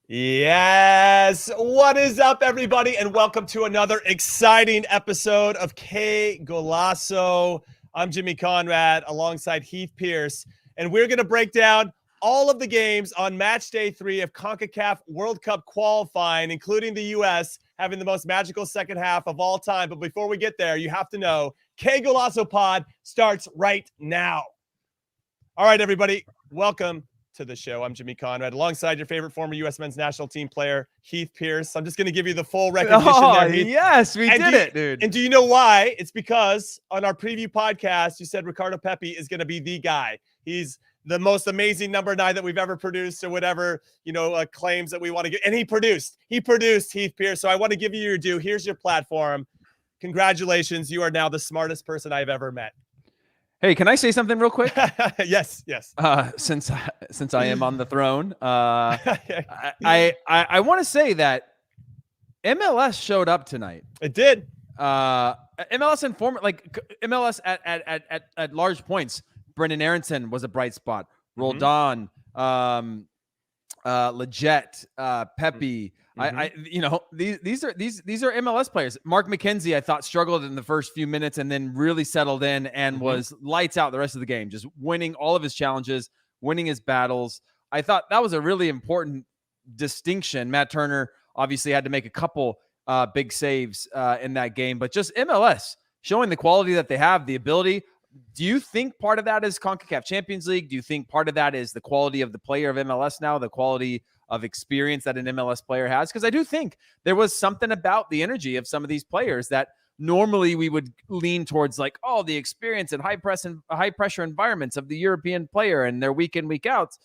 Yes. What is up, everybody? And welcome to another exciting episode of K Golasso. I'm Jimmy Conrad alongside Heath Pearce, and we're going to break down all of the games on match day 3 of CONCACAF World Cup qualifying, including the U.S. having the most magical second half of all time. But before we get there, you have to know K Golasso Pod starts right now. All right, everybody, welcome to the show. I'm Jimmy Conrad, alongside your favorite former U.S. men's national team player, Heath Pearce. I'm just going to give you the full recognition there, Heath. Yes, we did it, dude. And do you know why? It's because on our preview podcast, you said Ricardo Pepi is going to be the guy. He's the most amazing number 9 that we've ever produced, or whatever, claims that we want to get. And he produced Heath Pearce. So I want to give you your due. Here's your platform. Congratulations. You are now the smartest person I've ever met. Hey, can I say something real quick? Yes. Since I am on the throne, I want to say that MLS showed up tonight. It did. MLS MLS at large points. Brendan Aronson was a bright spot. Roldan, Leggett, Pepi. These are MLS players. Mark McKenzie, I thought, struggled in the first few minutes and then really settled in and was lights out the rest of the game, just winning all of his challenges, winning his battles. I thought that was a really important distinction. Matt Turner obviously had to make a couple big saves in that game, but just MLS showing the quality that they have, the ability. Do you think part of that is CONCACAF Champions League? Do you think part of that is the quality of the player of MLS now, the quality of experience that an MLS player has? Because I do think there was something about the energy of some of these players that normally we would lean towards, like, the experience and high pressure environments of the European player and their week in, week outs.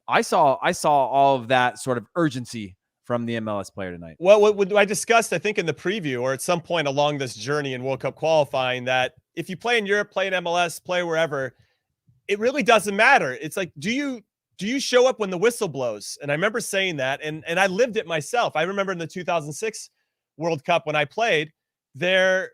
I saw all of that sort of urgency from the MLS player tonight. Well, what I discussed, I think, in the preview or at some point along this journey in World Cup qualifying, that if you play in Europe, play in MLS, play wherever, it really doesn't matter. It's like, do you show up when the whistle blows? And I remember saying that, and I lived it myself. I remember in the 2006 World Cup when I played there,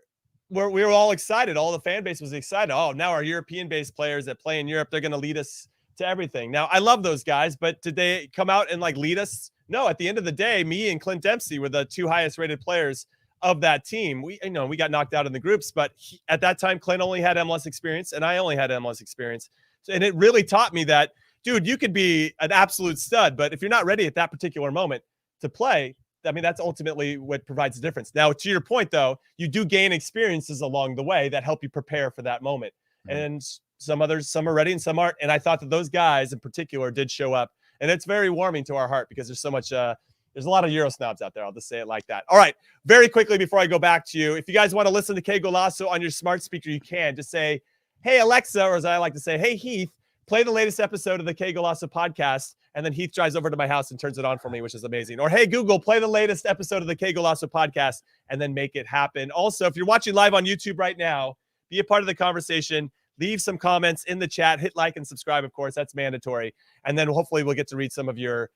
where we were all excited. All the fan base was excited. Oh, now our European-based players that play in Europe, they're going to lead us to everything. Now, I love those guys, but did they come out and lead us? No, at the end of the day, me and Clint Dempsey were the 2 highest rated players of that team. We got knocked out in the groups, but at that time, Clint only had MLS experience and I only had MLS experience. And it really taught me that, dude, you could be an absolute stud, but if you're not ready at that particular moment to play, I mean, that's ultimately what provides the difference. Now, to your point, though, you do gain experiences along the way that help you prepare for that moment. And some are ready and some aren't. And I thought that those guys in particular did show up. And it's very warming to our heart because there's so much, there's a lot of Euro snobs out there. I'll just say it like that. All right. Very quickly before I go back to you, if you guys want to listen to K Golasso on your smart speaker, you can just say, hey, Alexa, or as I like to say, hey, Heath, play the latest episode of the K Golasso podcast. And then Heath drives over to my house and turns it on for me, which is amazing. Or, hey, Google, play the latest episode of the K Golasso podcast and then make it happen. Also, if you're watching live on YouTube right now, be a part of the conversation. Leave some comments in the chat. Hit like and subscribe, of course. That's mandatory. And then hopefully we'll get to read some of your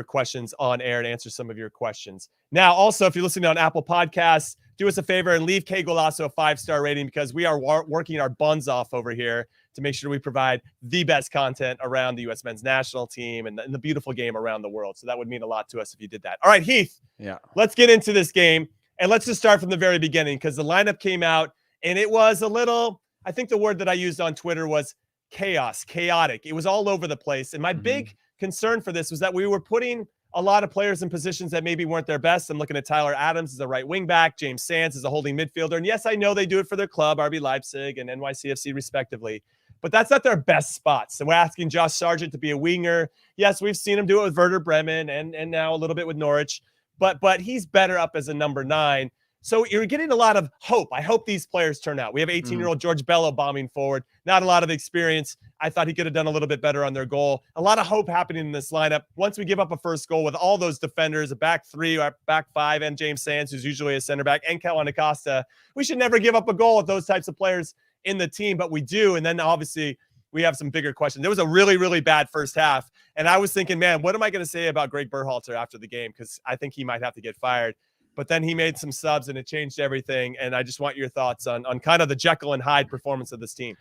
questions on air and answer some of your questions. Now, also, if you're listening on Apple Podcasts, do us a favor and leave K Golasso a 5-star rating, because we are working our buns off over here to make sure we provide the best content around the U.S. men's national team and the beautiful game around the world. So that would mean a lot to us if you did that. All right, Heath. Yeah. Let's get into this game. And let's just start from the very beginning, because the lineup came out and it was a little, I think the word that I used on Twitter was chaotic. It was all over the place. And my big concern for this was that we were putting a lot of players in positions that maybe weren't their best. I'm looking at Tyler Adams as a right wing back, James Sands as a holding midfielder. And yes, I know they do it for their club, RB Leipzig and NYCFC respectively, but that's not their best spots. So we're asking Josh Sargent to be a winger. Yes, we've seen him do it with Werder Bremen and now a little bit with Norwich, but he's better up as a number 9. So you're getting a lot of hope. I hope these players turn out. We have 18-year-old George Bello bombing forward. Not a lot of experience. I thought he could have done a little bit better on their goal. A lot of hope happening in this lineup. Once we give up a first goal with all those defenders, a back 3, or back 5, and James Sands, who's usually a center back, and Kelvin Acosta, we should never give up a goal with those types of players in the team, but we do. And then obviously we have some bigger questions. There was a really, really bad first half. And I was thinking, man, what am I going to say about Gregg Berhalter after the game? Because I think he might have to get fired. But then he made some subs and it changed everything. And I just want your thoughts on kind of the Jekyll and Hyde performance of this team.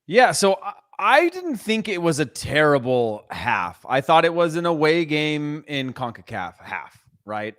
Yeah, so I didn't think it was a terrible half. I thought it was an away game in CONCACAF half, right?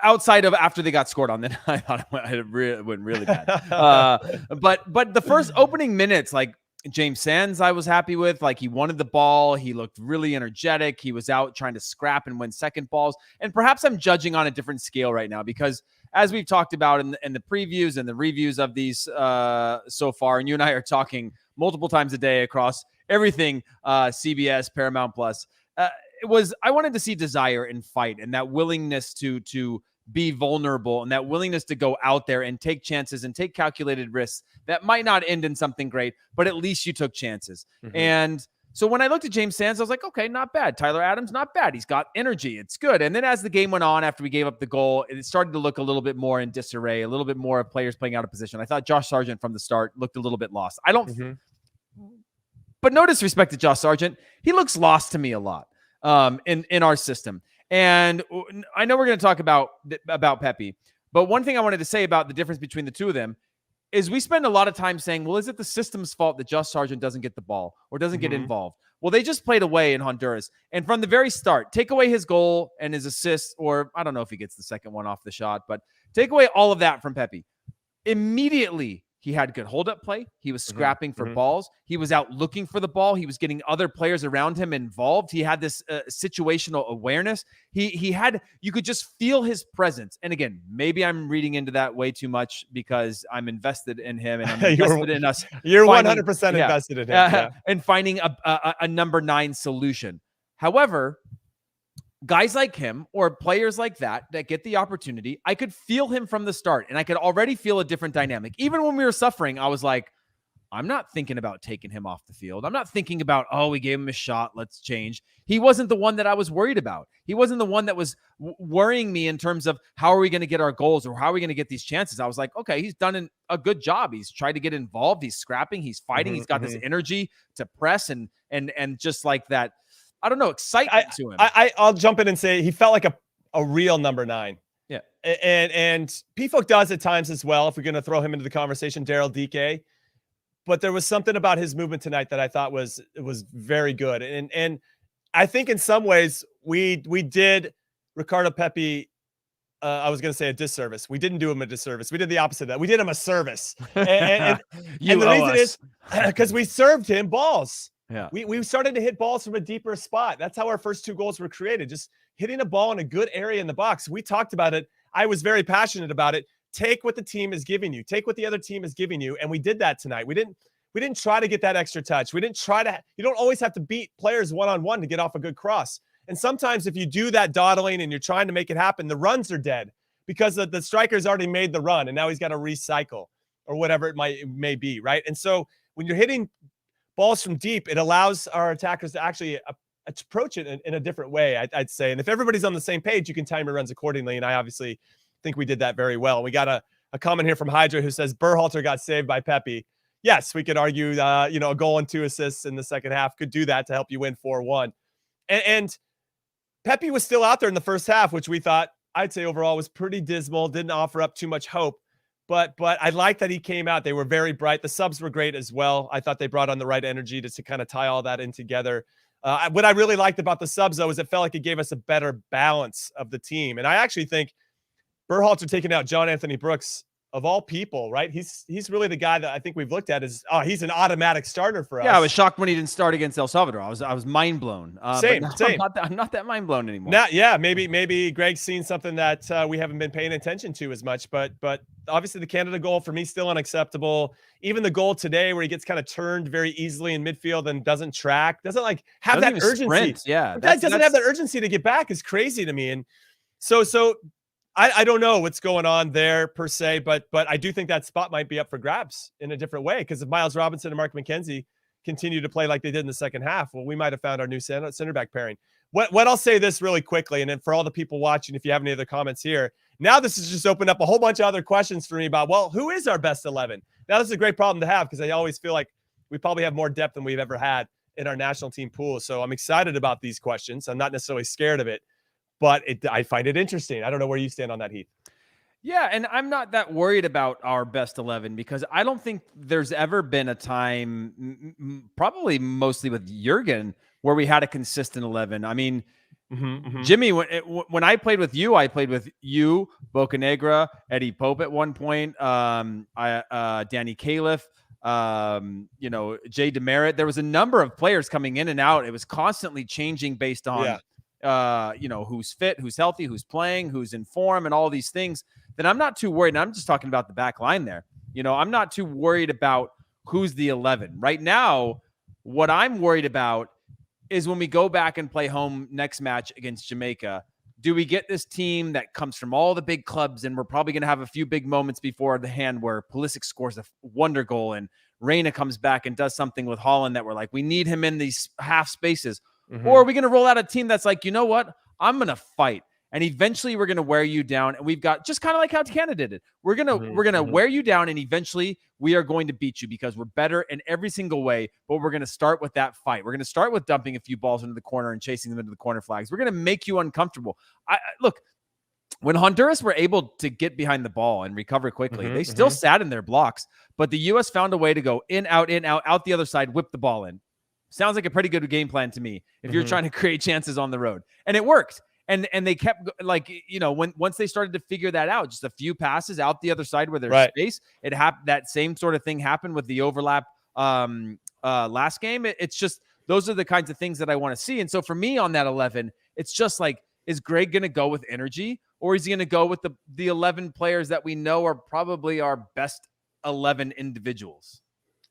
Outside of after they got scored on, then I thought it went really bad. But the first opening minutes, like James Sands, I was happy with. Like, he wanted the ball. He looked really energetic. He was out trying to scrap and win second balls. And perhaps I'm judging on a different scale right now because, as we've talked about in the previews and the reviews of these so far, and you and I are talking multiple times a day across everything, CBS, Paramount Plus. I wanted to see desire and fight and that willingness to be vulnerable and that willingness to go out there and take chances and take calculated risks that might not end in something great, but at least you took chances. Mm-hmm. And so when I looked at James Sands, I was like, okay, not bad. Tyler Adams, not bad. He's got energy. It's good. And then as the game went on, after we gave up the goal, it started to look a little bit more in disarray, a little bit more of players playing out of position. I thought Josh Sargent from the start looked a little bit lost. But no disrespect to Josh Sargent, he looks lost to me a lot in our system. And I know we're going to talk about Pepi, but one thing I wanted to say about the difference between the two of them is we spend a lot of time saying, well, is it the system's fault that Josh Sargent doesn't get the ball or doesn't get involved? Well, they just played away in Honduras. And from the very start, take away his goal and his assist, or I don't know if he gets the second one off the shot, but take away all of that from Pepi. Immediately, he had good hold-up play. He was scrapping for balls. He was out looking for the ball. He was getting other players around him involved. He had this situational awareness. He had, you could just feel his presence. And again, maybe I'm reading into that way too much because I'm invested in him and I'm invested in us. You're 100% invested in him. And finding a number 9 solution. However, guys like him or players like that get the opportunity, I could feel him from the start and I could already feel a different dynamic. Even when we were suffering, I was like, I'm not thinking about taking him off the field. I'm not thinking about, oh, we gave him a shot, let's change. He wasn't the one that I was worried about. He wasn't the one that was worrying me in terms of how are we going to get our goals or how are we going to get these chances. I was like, okay, he's done a good job. He's tried to get involved. He's scrapping. He's fighting. He's got this energy to press and just like that, I don't know, excitement to him. I'll jump in and say he felt like a real number 9. Yeah. And P-Folk does at times as well, if we're going to throw him into the conversation, Daryl DK. But there was something about his movement tonight that I thought was very good. And I think in some ways we did Ricardo Pepi, I was going to say a disservice. We didn't do him a disservice. We did the opposite of that. We did him a service. And the reason is because we served him balls. Yeah, we started to hit balls from a deeper spot. That's how our first 2 goals were created. Just hitting a ball in a good area in the box. We talked about it. I was very passionate about it. Take what the team is giving you. Take what the other team is giving you. And we did that tonight. We didn't try to get that extra touch. We didn't try to, you don't always have to beat players one-on-one to get off a good cross. And sometimes if you do that dawdling and you're trying to make it happen, the runs are dead because the striker's already made the run and now he's got to recycle or whatever it may be, right? And so when you're hitting balls from deep, it allows our attackers to actually approach it in a different way, I'd say. And if everybody's on the same page, you can time your runs accordingly. And I obviously think we did that very well. We got a comment here from Hydra who says Berhalter got saved by Pepi. Yes, we could argue, a goal and 2 assists in the second half could do that to help you win 4-1. And Pepi was still out there in the first half, which we thought, I'd say overall was pretty dismal, didn't offer up too much hope. But I like that he came out. They were very bright. The subs were great as well. I thought they brought on the right energy to kind of tie all that in together. What I really liked about the subs, though, is it felt like it gave us a better balance of the team. And I actually think Berhalter taking out John Anthony Brooks, of all people, right? He's really the guy that I think we've looked at as, he's an automatic starter for us. Yeah, I was shocked when he didn't start against El Salvador. I was mind blown. Same. I'm not that mind blown anymore. Maybe Gregg's seen something that we haven't been paying attention to as much. But obviously the Canada goal for me still unacceptable. Even the goal today where he gets kind of turned very easily in midfield and doesn't track, doesn't have that urgency. Sprint. Yeah, that doesn't have that urgency to get back is crazy to me. And so I don't know what's going on there per se, but I do think that spot might be up for grabs in a different way, because if Miles Robinson and Mark McKenzie continue to play like they did in the second half, well, we might have found our new center back pairing. What I'll say this really quickly, and then for all the people watching, if you have any other comments here, now this has just opened up a whole bunch of other questions for me about, well, who is our best 11? Now, this is a great problem to have because I always feel like we probably have more depth than we've ever had in our national team pool. So I'm excited about these questions. I'm not necessarily scared of it, but I find it interesting. I don't know where you stand on that, Heath. Yeah, and I'm not that worried about our best 11 because I don't think there's ever been a time, probably mostly with Jurgen, where we had a consistent 11. I mean, Jimmy, when I played with you, Bocanegra, Eddie Pope at one point, Danny Califf, Jay Demerit. There was a number of players coming in and out. It was constantly changing based on, who's fit, who's healthy, who's playing, who's in form, and all these things. Then I'm not too worried. And I'm just talking about the back line there. I'm not too worried about who's the 11 right now. What I'm worried about is when we go back and play home next match against Jamaica, do we get this team that comes from all the big clubs, and we're probably going to have a few big moments before the hand where Pulisic scores a wonder goal and Reyna comes back and does something with Holland that we're like, we need him in these half spaces. Or are we going to roll out a team that's like, you know what? I'm going to fight. And eventually we're going to wear you down. And we've got just kind of like how Canada did it. We're going to wear you down, and eventually we are going to beat you because we're better in every single way. But we're going to start with that fight. We're going to start with dumping a few balls into the corner and chasing them into the corner flags. We're going to make you uncomfortable. Look, when Honduras were able to get behind the ball and recover quickly, they still sat in their blocks, but the U.S. found a way to go in, out, out the other side, whip the ball in. Sounds like a pretty good game plan to me if you're trying to create chances on the road. And it worked. And they kept, once they started to figure that out, just a few passes out the other side where there's space, it happened. That same sort of thing happened with the overlap last game. It's just, those are the kinds of things that I want to see. And so for me on that 11, it's just like, is Gregg going to go with energy, or is he going to go with the 11 players that we know are probably our best 11 individuals?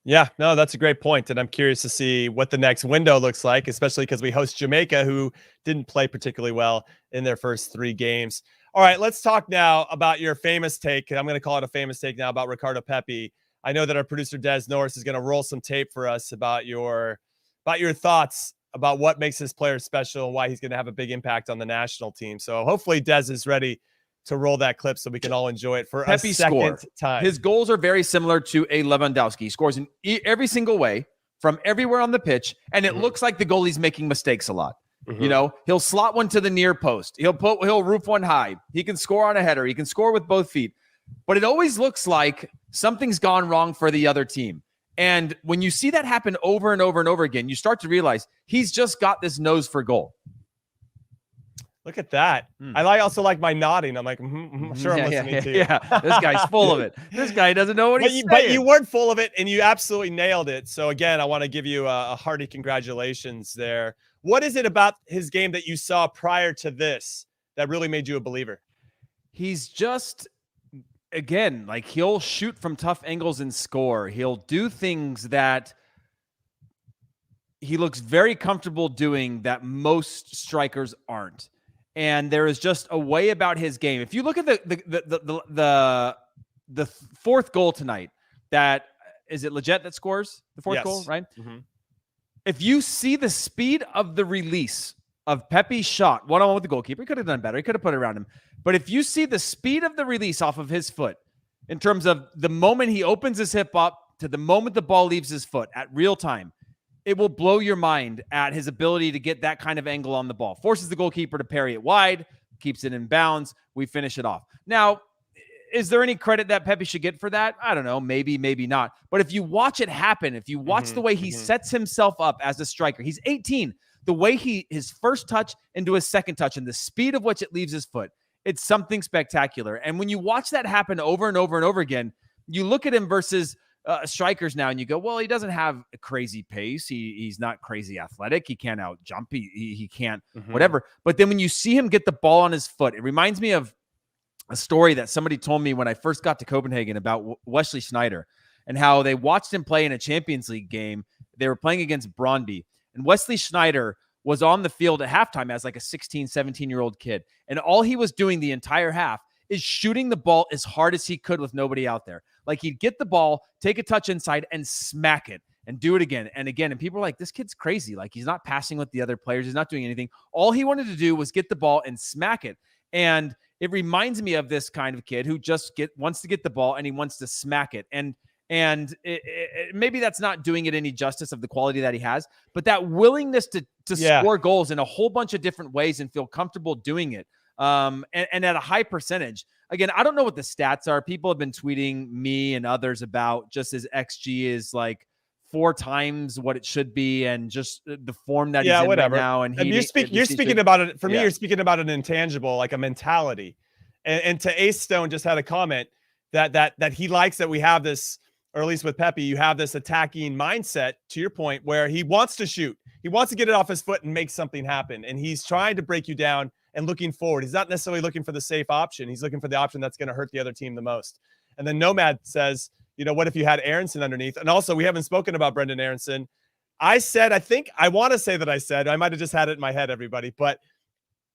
Yeah, no, that's a great point. And I'm curious to see what the next window looks like, especially because we host Jamaica, who didn't play particularly well in their first 3 games. All right, let's talk now about your famous take. I'm going to call it a famous take now about Ricardo Pepi. I know that our producer Des Norris is going to roll some tape for us about your thoughts about what makes this player special and why he's going to have a big impact on the national team. So hopefully Des is ready to roll that clip so we can all enjoy it for Pepi a second time. His goals are very similar to a Lewandowski. He scores in every single way from everywhere on the pitch, and it looks like the goalie's making mistakes a lot. He'll slot one to the near post. He'll roof one high. He can score on a header. He can score with both feet. But it always looks like something's gone wrong for the other team. And when you see that happen over and over and over again, you start to realize he's just got this nose for goal. Look at that. I also like my nodding. I'm like, sure, I'm listening to you. Yeah, this guy's full of it. This guy doesn't know what he's saying. But you weren't full of it, and you absolutely nailed it. So again, I want to give you a hearty congratulations there. What is it about his game that you saw prior to this that really made you a believer? He's just, again, like he'll shoot from tough angles and score. He'll do things that he looks very comfortable doing that most strikers aren't. And there is just a way about his game. If you look at the fourth goal tonight, that is it Leggett that scores the fourth goal, right? If you see the speed of the release of Pepi's shot, one-on-one with the goalkeeper, he could have done better. He could have put it around him. But if you see the speed of the release off of his foot, in terms of the moment he opens his hip up to the moment the ball leaves his foot at real time, it will blow your mind at his ability to get that kind of angle on the ball. Forces the goalkeeper to parry it wide, keeps it in bounds. We finish it off. Now, is there any credit that Pepi should get for that? I don't know. Maybe, maybe not. But if you watch it happen, if you watch the way he sets himself up as a striker, he's 18. The way his first touch into his second touch and the speed of which it leaves his foot, it's something spectacular. And when you watch that happen over and over and over again, you look at him versus strikers now and you go, well, he doesn't have a crazy pace. He's not crazy athletic. He can't out jump. He can't whatever. But then when you see him get the ball on his foot, it reminds me of a story that somebody told me when I first got to Copenhagen about Wesley Sneijder and how they watched him play in a Champions League game. They were playing against Brøndby, and Wesley Sneijder was on the field at halftime as like a 16, 17-year-old kid. And all he was doing the entire half is shooting the ball as hard as he could with nobody out there. Like he'd get the ball, take a touch inside and smack it and do it again and again. And people are like, this kid's crazy. Like he's not passing with the other players. He's not doing anything. All he wanted to do was get the ball and smack it. And it reminds me of this kind of kid who just wants to get the ball and he wants to smack it. And maybe that's not doing it any justice of the quality that he has, but that willingness to score goals in a whole bunch of different ways and feel comfortable doing it. And at a high percentage, again, I don't know what the stats are. People have been tweeting me and others about just his XG is like 4 times what it should be, and just the form that he's in right now. And you're speaking about it. For me, you're speaking about an intangible, like a mentality. And to Ace Stone just had a comment that he likes that we have this, or at least with Pepi, you have this attacking mindset, to your point, where he wants to shoot. He wants to get it off his foot and make something happen. And he's trying to break you down and looking forward. He's not necessarily looking for the safe option. He's looking for the option that's going to hurt the other team the most. And then Nomad says, what if you had Aronson underneath? And also, we haven't spoken about Brendan Aronson. I want to say that I might have just had it in my head, everybody, but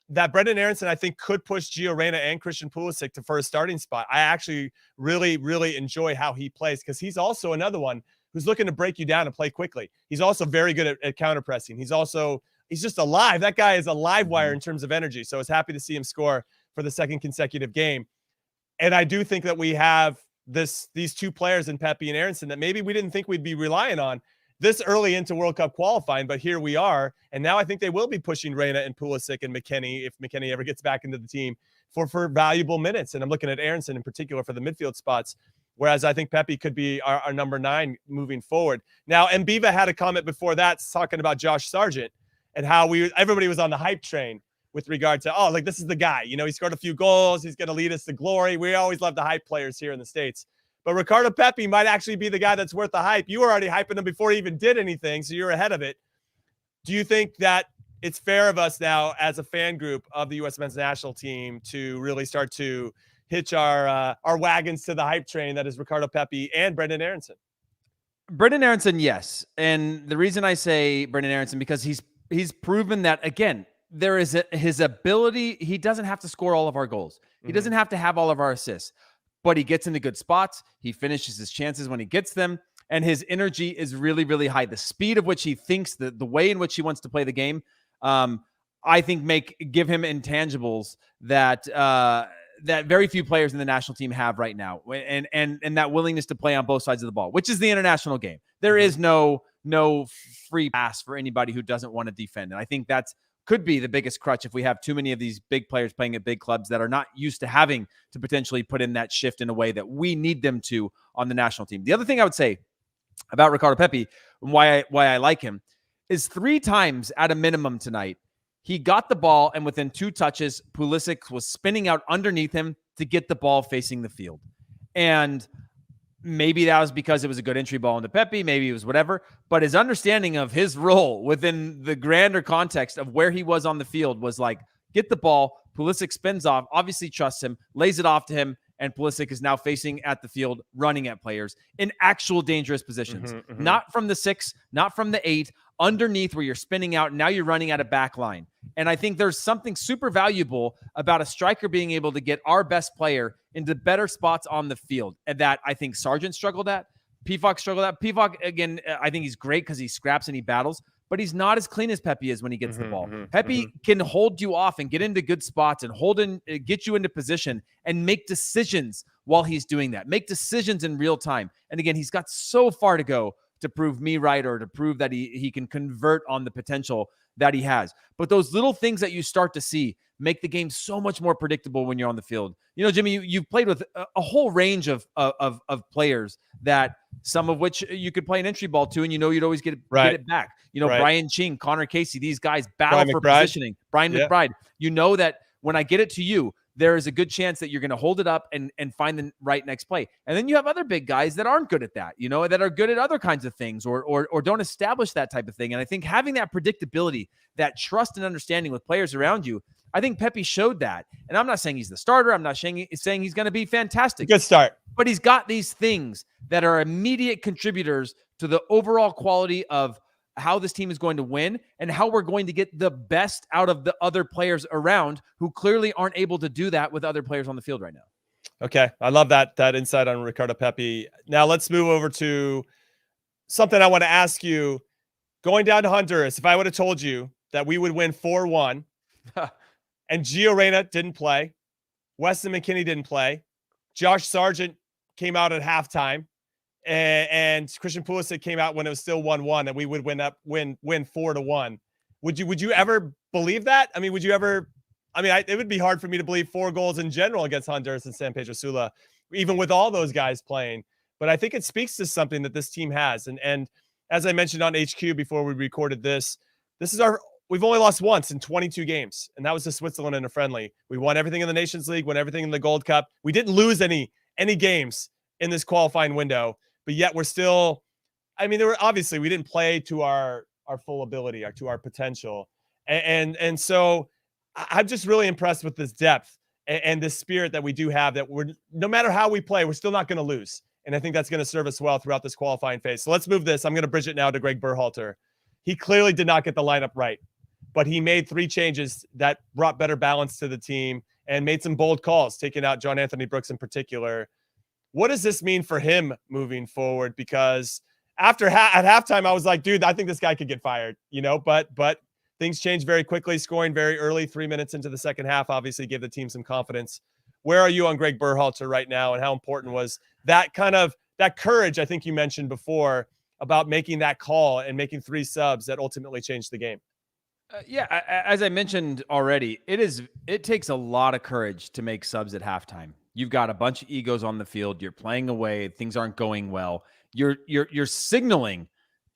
that Brendan Aronson, I think, could push Gio Reyna and Christian Pulisic to first starting spot. I actually really, really enjoy how he plays, because he's also another one who's looking to break you down and play quickly. He's also very good at counter pressing. He's just alive. That guy is a live wire in terms of energy. So I was happy to see him score for the second consecutive game. And I do think that we have these two players in Pepi and Aronson that maybe we didn't think we'd be relying on this early into World Cup qualifying, but here we are. And now I think they will be pushing Reyna and Pulisic and McKennie, if McKennie ever gets back into the team, for valuable minutes. And I'm looking at Aronson in particular for the midfield spots, whereas I think Pepi could be our number 9 moving forward. Now, Mbiva had a comment before that talking about Josh Sargent and how everybody was on the hype train with regard to, this is the guy. He scored a few goals. He's going to lead us to glory. We always love the hype players here in the States. But Ricardo Pepi might actually be the guy that's worth the hype. You were already hyping him before he even did anything, so you're ahead of it. Do you think that it's fair of us now as a fan group of the U.S. men's national team to really start to hitch our wagons to the hype train that is Ricardo Pepi and Brendan Aronson? Brendan Aronson, yes. And the reason I say Brendan Aronson, because he's proven that, again, there is his ability. He doesn't have to score all of our goals. He doesn't have to have all of our assists. But he gets into good spots. He finishes his chances when he gets them. And his energy is really, really high. The speed of which he thinks, the way in which he wants to play the game, I think give him intangibles that very few players in the national team have right now. And that willingness to play on both sides of the ball, which is the international game. There is no free pass for anybody who doesn't want to defend. And I think could be the biggest crutch if we have too many of these big players playing at big clubs that are not used to having to potentially put in that shift in a way that we need them to on the national team. The other thing I would say about Ricardo Pepi and why I like him is 3 times at a minimum tonight, he got the ball, and within 2 touches, Pulisic was spinning out underneath him to get the ball facing the field. And maybe that was because it was a good entry ball into Pepi. Maybe it was whatever. But his understanding of his role within the grander context of where he was on the field was like, get the ball. Pulisic spins off, obviously trusts him, lays it off to him, and Pulisic is now facing at the field, running at players in actual dangerous positions. Not from the 6, not from the 8, underneath where you're spinning out. Now you're running at a back line. And I think there's something super valuable about a striker being able to get our best player into better spots on the field. And that I think Sargent struggled at. Pivok struggled at. Pivok, again, I think he's great because he scraps and he battles, but he's not as clean as Pepi is when he gets the ball. Pepi can hold you off and get into good spots and get you into position and make decisions while he's doing that. Make decisions in real time. And again, he's got so far to go to prove me right, or to prove that he can convert on the potential that he has. But those little things that you start to see make the game so much more predictable when you're on the field. Jimmy, you've played with a whole range of players, that some of which you could play an entry ball to, and you'd always get it back. Brian Ching, Connor Casey, these guys battle for positioning. Brian McBride. You know that when I get it to you, there is a good chance that you're going to hold it up and find the right next play. And then you have other big guys that aren't good at that, that are good at other kinds of things, or don't establish that type of thing. And I think having that predictability, that trust and understanding with players around you, I think Pepi showed that. And I'm not saying he's the starter. I'm not saying he's going to be fantastic. Good start. But he's got these things that are immediate contributors to the overall quality of how this team is going to win and how we're going to get the best out of the other players around, who clearly aren't able to do that with other players on the field right now. Okay. I love that insight on Ricardo Pepi. Now let's move over to something I want to ask you. Going down to Honduras, if I would have told you that we would win 4-1 and Gio Reyna didn't play, Weston McKennie didn't play, Josh Sargent came out at halftime, and Christian Pulisic came out when it was still 1-1, and we would win 4-1. Would you ever believe that? I mean, would you ever I mean, it would be hard for me to believe 4 goals in general against Honduras and San Pedro Sula, even with all those guys playing. But I think it speaks to something that this team has. And as I mentioned on HQ before we recorded this is we've only lost once in 22 games, and that was to Switzerland in a friendly. We won everything in the Nations League, won everything in the Gold Cup. We didn't lose any games in this qualifying window, but yet we're still, I mean, we didn't play to our full ability or to our potential. And so I'm just really impressed with this depth and this spirit that we do have, that no matter how we play, we're still not going to lose. And I think that's going to serve us well throughout this qualifying phase. So let's move this. I'm going to bridge it now to Gregg Berhalter. He clearly did not get the lineup right, but he made 3 changes that brought better balance to the team and made some bold calls, taking out John Anthony Brooks in particular. What does this mean for him moving forward? Because at halftime, I was like, dude, I think this guy could get fired, but things changed very quickly, scoring very early, 3 minutes into the second half, obviously gave the team some confidence. Where are you on Gregg Berhalter right now, and how important was that courage I think you mentioned before about making that call and making 3 subs that ultimately changed the game? As I mentioned already, it takes a lot of courage to make subs at halftime. You've got a bunch of egos on the field. You're playing away. Things aren't going well. You're signaling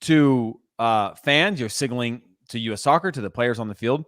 to fans. You're signaling to U.S. Soccer, to the players on the field,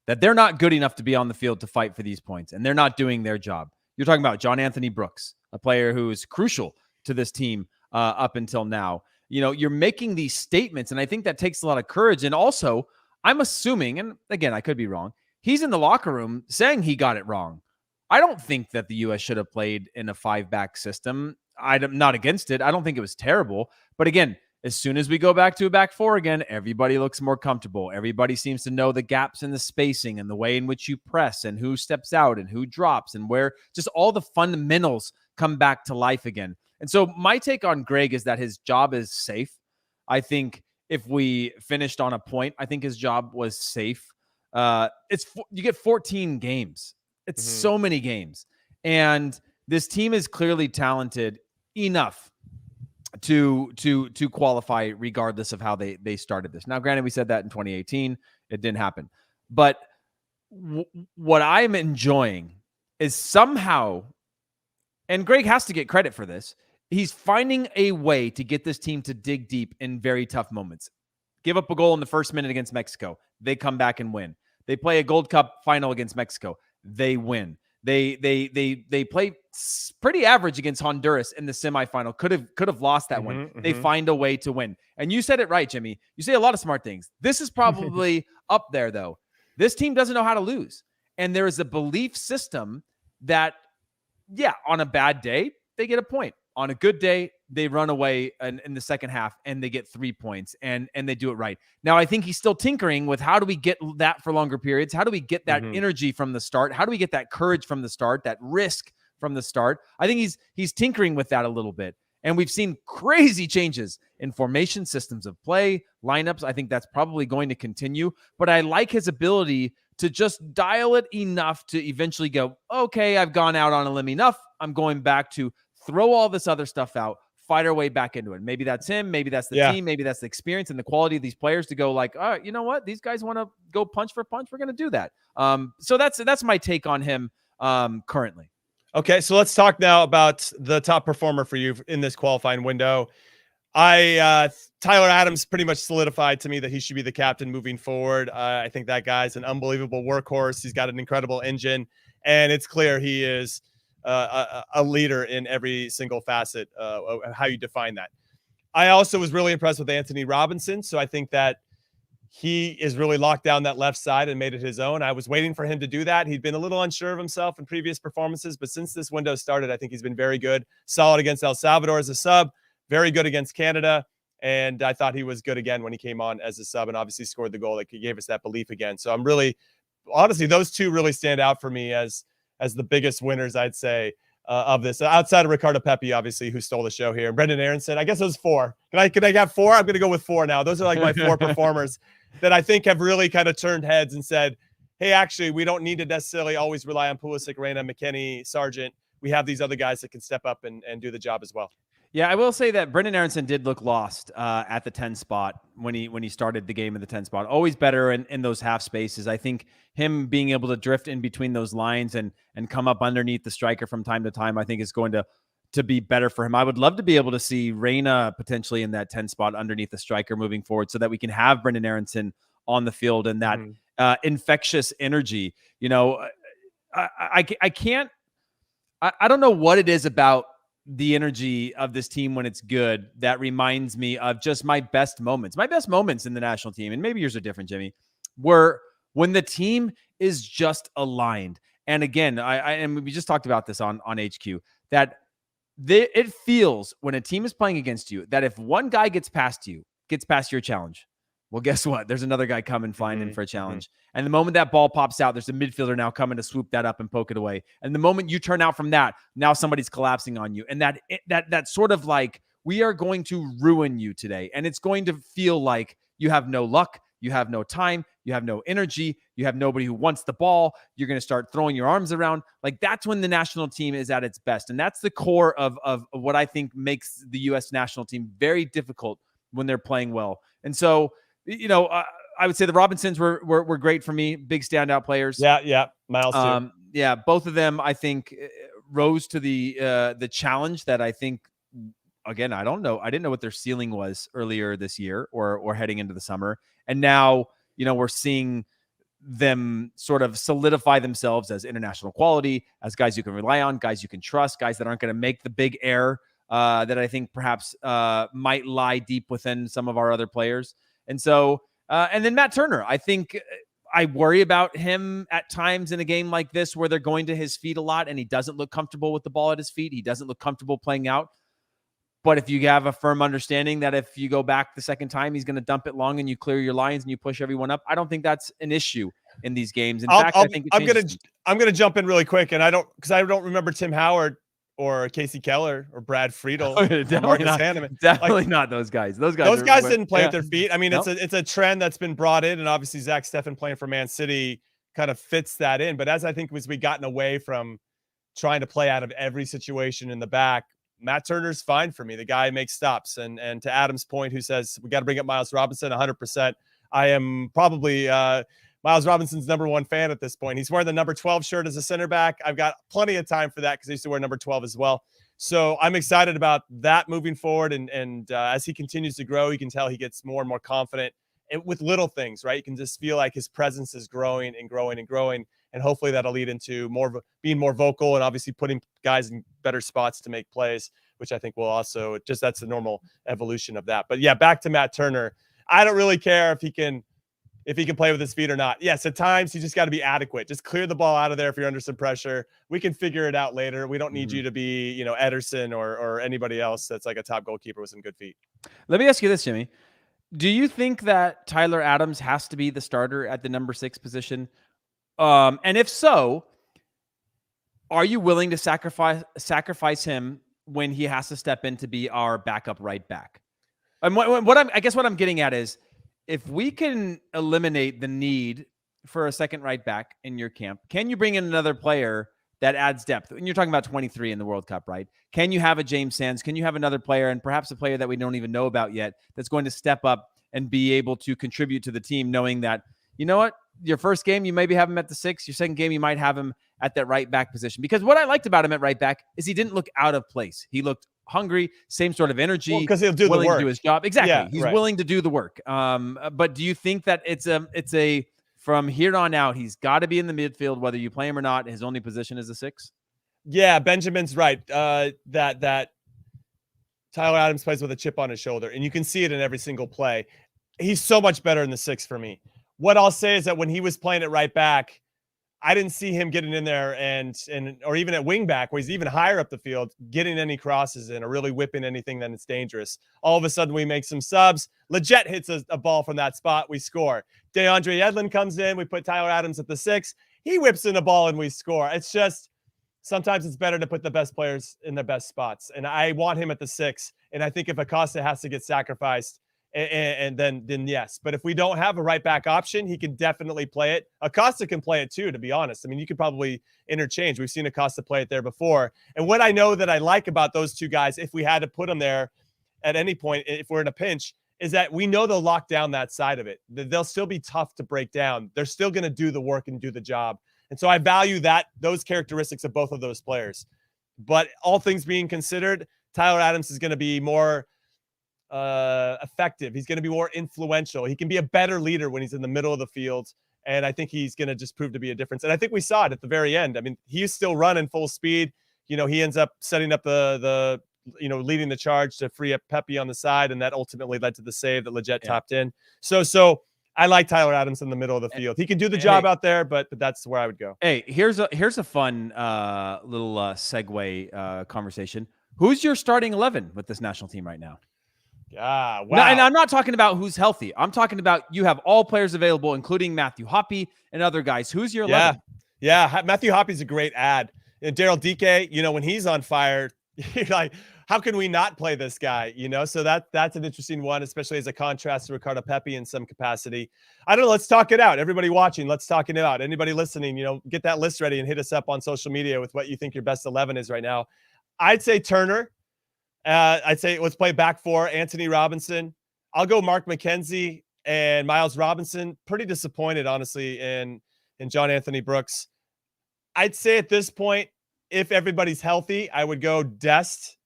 that they're not good enough to be on the field to fight for these points, and they're not doing their job. You're talking about John Anthony Brooks, a player who is crucial to this team up until now. You're making these statements, and I think that takes a lot of courage. And also, I'm assuming, and again, I could be wrong, he's in the locker room saying he got it wrong. I don't think that the U.S. should have played in a 5-back system. I'm not against it. I don't think it was terrible. But again, as soon as we go back to a back 4 again, everybody looks more comfortable. Everybody seems to know the gaps in the spacing and the way in which you press and who steps out and who drops and where, just all the fundamentals come back to life again. And so my take on Gregg is that his job is safe. I think if we finished on a point, I think his job was safe. You get 14 games. It's so many games. And this team is clearly talented enough to qualify regardless of how they started this. Now, granted, we said that in 2018. It didn't happen. But what I'm enjoying is somehow, and Gregg has to get credit for this, he's finding a way to get this team to dig deep in very tough moments. Give up a goal in the first minute against Mexico. They come back and win. They play a Gold Cup final against Mexico. They win. They play pretty average against Honduras in the semifinal. Could have lost that one. They find a way to win. And you said it right, Jimmy. You say a lot of smart things. This is probably up there, though. This team doesn't know how to lose. And there is a belief system that, on a bad day, they get a point. On a good day, they run away in the second half and they get 3 points and they do it right. Now, I think he's still tinkering with how do we get that for longer periods? How do we get that energy from the start? How do we get that courage from the start, that risk from the start? I think he's tinkering with that a little bit. And we've seen crazy changes in formation, systems of play, lineups. I think that's probably going to continue. But I like his ability to just dial it enough to eventually go, okay, I've gone out on a limb enough. I'm going back to throw all this other stuff out, fight our way back into it. Maybe that's him. Maybe that's the team. Maybe that's the experience and the quality of these players to go like, all right, you know what? These guys want to go punch for punch. We're going to do that. So that's my take on him currently. Okay, so let's talk now about the top performer for you in this qualifying window. Tyler Adams pretty much solidified to me that he should be the captain moving forward. I think that guy's an unbelievable workhorse. He's got an incredible engine, and it's clear he is a leader in every single facet of how you define that. I also was really impressed with Anthony Robinson. So I think that he is really locked down that left side and made it his own. I was waiting for him to do that. He'd been a little unsure of himself in previous performances, but since this window started, I think he's been very good. Solid against El Salvador as a sub, very good against Canada. And I thought he was good again when he came on as a sub and obviously scored the goal that gave us that belief again. So I'm really, honestly, those two really stand out for me as the biggest winners, I'd say, of this. Outside of Ricardo Pepi, obviously, who stole the show here. And Brendan Aronson, I guess it was 4. Can I have 4? I'm going to go with 4 now. Those are like my 4 performers that I think have really kind of turned heads and said, hey, actually, we don't need to necessarily always rely on Pulisic, Reyna, McKennie, Sargent. We have these other guys that can step up and do the job as well. Yeah, I will say that Brendan Aronson did look lost at the 10 spot when he started the game in the 10 spot. Always better in those half spaces. I think him being able to drift in between those lines and come up underneath the striker from time to time, I think is going to be better for him. I would love to be able to see Reyna potentially in that 10 spot underneath the striker moving forward so that we can have Brendan Aronson on the field and that infectious energy. You know, I can't, I don't know what it is about the energy of this team when it's good that reminds me of just my best moments. My best moments in the national team, and maybe yours are different, Jimmy, were when the team is just aligned. And again, and we just talked about this on HQ, that it feels when a team is playing against you that if one guy gets past your challenge, well, guess what? There's another guy coming flying in for a challenge. And the moment that ball pops out, there's a midfielder now coming to swoop that up and poke it away. And the moment you turn out from that, now somebody's collapsing on you. And that sort of like, we are going to ruin you today. And it's going to feel like you have no luck. You have no time. You have no energy. You have nobody who wants the ball. You're going to start throwing your arms around. Like, that's when the national team is at its best. And that's the core of what I think makes the U.S. national team very difficult when they're playing well. And so, you know, I would say the Robinsons were great for me. Big standout players. Yeah. Miles too. Yeah, both of them, I think, rose to the challenge that I think, again, I don't know. I didn't know what their ceiling was earlier this year or heading into the summer. And now, you know, we're seeing them sort of solidify themselves as international quality, as guys you can rely on, guys you can trust, guys that aren't going to make the big error that I think perhaps might lie deep within some of our other players. And so, and then Matt Turner, I think I worry about him at times in a game like this where they're going to his feet a lot and he doesn't look comfortable with the ball at his feet. He doesn't look comfortable playing out. But if you have a firm understanding that if you go back the second time, he's going to dump it long and you clear your lines and you push everyone up, I don't think that's an issue in these games. In fact, I think I'm going to jump in really quick, and I don't remember Tim Howard or Casey Keller or Brad Friedel, or Marcus Hanneman. Definitely not those guys. Those guys didn't play at their feet. I mean, it's a trend that's been brought in, and obviously Zach Steffen playing for Man City kind of fits that in. But as I think as we gotten away from trying to play out of every situation in the back, Matt Turner's fine for me. The guy makes stops. And to Adam's point, who says we got to bring up Miles Robinson, 100%. I am probably Miles Robinson's number one fan at this point. He's wearing the number 12 shirt as a center back. I've got plenty of time for that because I used to wear number 12 as well. So I'm excited about that moving forward. And as he continues to grow, you can tell he gets more and more confident with little things, right? You can just feel like his presence is growing and growing and growing. And hopefully that'll lead into being more vocal and obviously putting guys in better spots to make plays, which I think will also that's the normal evolution of that. But yeah, back to Matt Turner. I don't really care if he can play with his feet or not. Yes, at times you just got to be adequate. Just clear the ball out of there if you're under some pressure. We can figure it out later. We don't need you to be, you know, Ederson or anybody else that's like a top goalkeeper with some good feet. Let me ask you this, Jimmy. Do you think that Tyler Adams has to be the starter at the number 6 position? And if so, are you willing to sacrifice him when he has to step in to be our backup right back? And I guess what I'm getting at is, if we can eliminate the need for a second right back in your camp, can you bring in another player that adds depth? And you're talking about 23 in the World Cup, right? Can you have a James Sands? Can you have another player, and perhaps a player that we don't even know about yet, that's going to step up and be able to contribute to the team, knowing that, you know what, your first game, you maybe have him at the 6. Your second game, you might have him at that right back position. Because what I liked about him at right back is he didn't look out of place. He looked hungry, same sort of energy. Because he'll do the work. To do his job. Exactly. Yeah, he's willing to do the work. But do you think that it's a from here on out, he's got to be in the midfield, whether you play him or not? His only position is a 6. Yeah, Benjamin's right. That Tyler Adams plays with a chip on his shoulder, and you can see it in every single play. He's so much better in the 6 for me. What I'll say is that when he was playing at right back, I didn't see him getting in there or even at wing back, where he's even higher up the field, getting any crosses in or really whipping anything that it's dangerous. All of a sudden, we make some subs. Leggett hits a ball from that spot. We score. DeAndre Edlin comes in. We put Tyler Adams at the 6. He whips in a ball and we score. It's just sometimes it's better to put the best players in their best spots. And I want him at the 6. And I think if Acosta has to get sacrificed and then yes. But if we don't have a right back option, he can definitely play it. Acosta can play it too, to be honest. I mean, you could probably interchange. We've seen Acosta play it there before. And what I know that I like about those two guys, if we had to put them there at any point, if we're in a pinch, is that we know they'll lock down that side of it. They'll still be tough to break down. They're still going to do the work and do the job. And so I value those characteristics of both of those players. But all things being considered, Tyler Adams is going to be more effective. He's going to be more influential. He can be a better leader when he's in the middle of the field. And I think he's going to just prove to be a difference. And I think we saw it at the very end. I mean, he's still running full speed. He ends up setting up the leading the charge to free up Pepi on the side. And that ultimately led to the save that Lletget topped in. So I like Tyler Adams in the middle of the field. He can do the job out there, but that's where I would go. Hey, here's a fun little segue conversation. Who's your starting 11 with this national team right now? Yeah, wow. No, and I'm not talking about who's healthy. I'm talking about you have all players available, including Matthew Hoppe and other guys. Who's your 11? Yeah. Matthew Hoppe's a great ad. And Daryl Dike, when he's on fire, you're like, how can we not play this guy? So that's an interesting one, especially as a contrast to Ricardo Pepi in some capacity. I don't know. Let's talk it out. Everybody watching, let's talk it out. Anybody listening, get that list ready and hit us up on social media with what you think your best 11 is right now. I'd say Turner. I'd say let's play back four. Anthony Robinson. I'll go Mark McKenzie and Miles Robinson. Pretty disappointed, honestly, in John Anthony Brooks. I'd say at this point, if everybody's healthy, I would go Dest.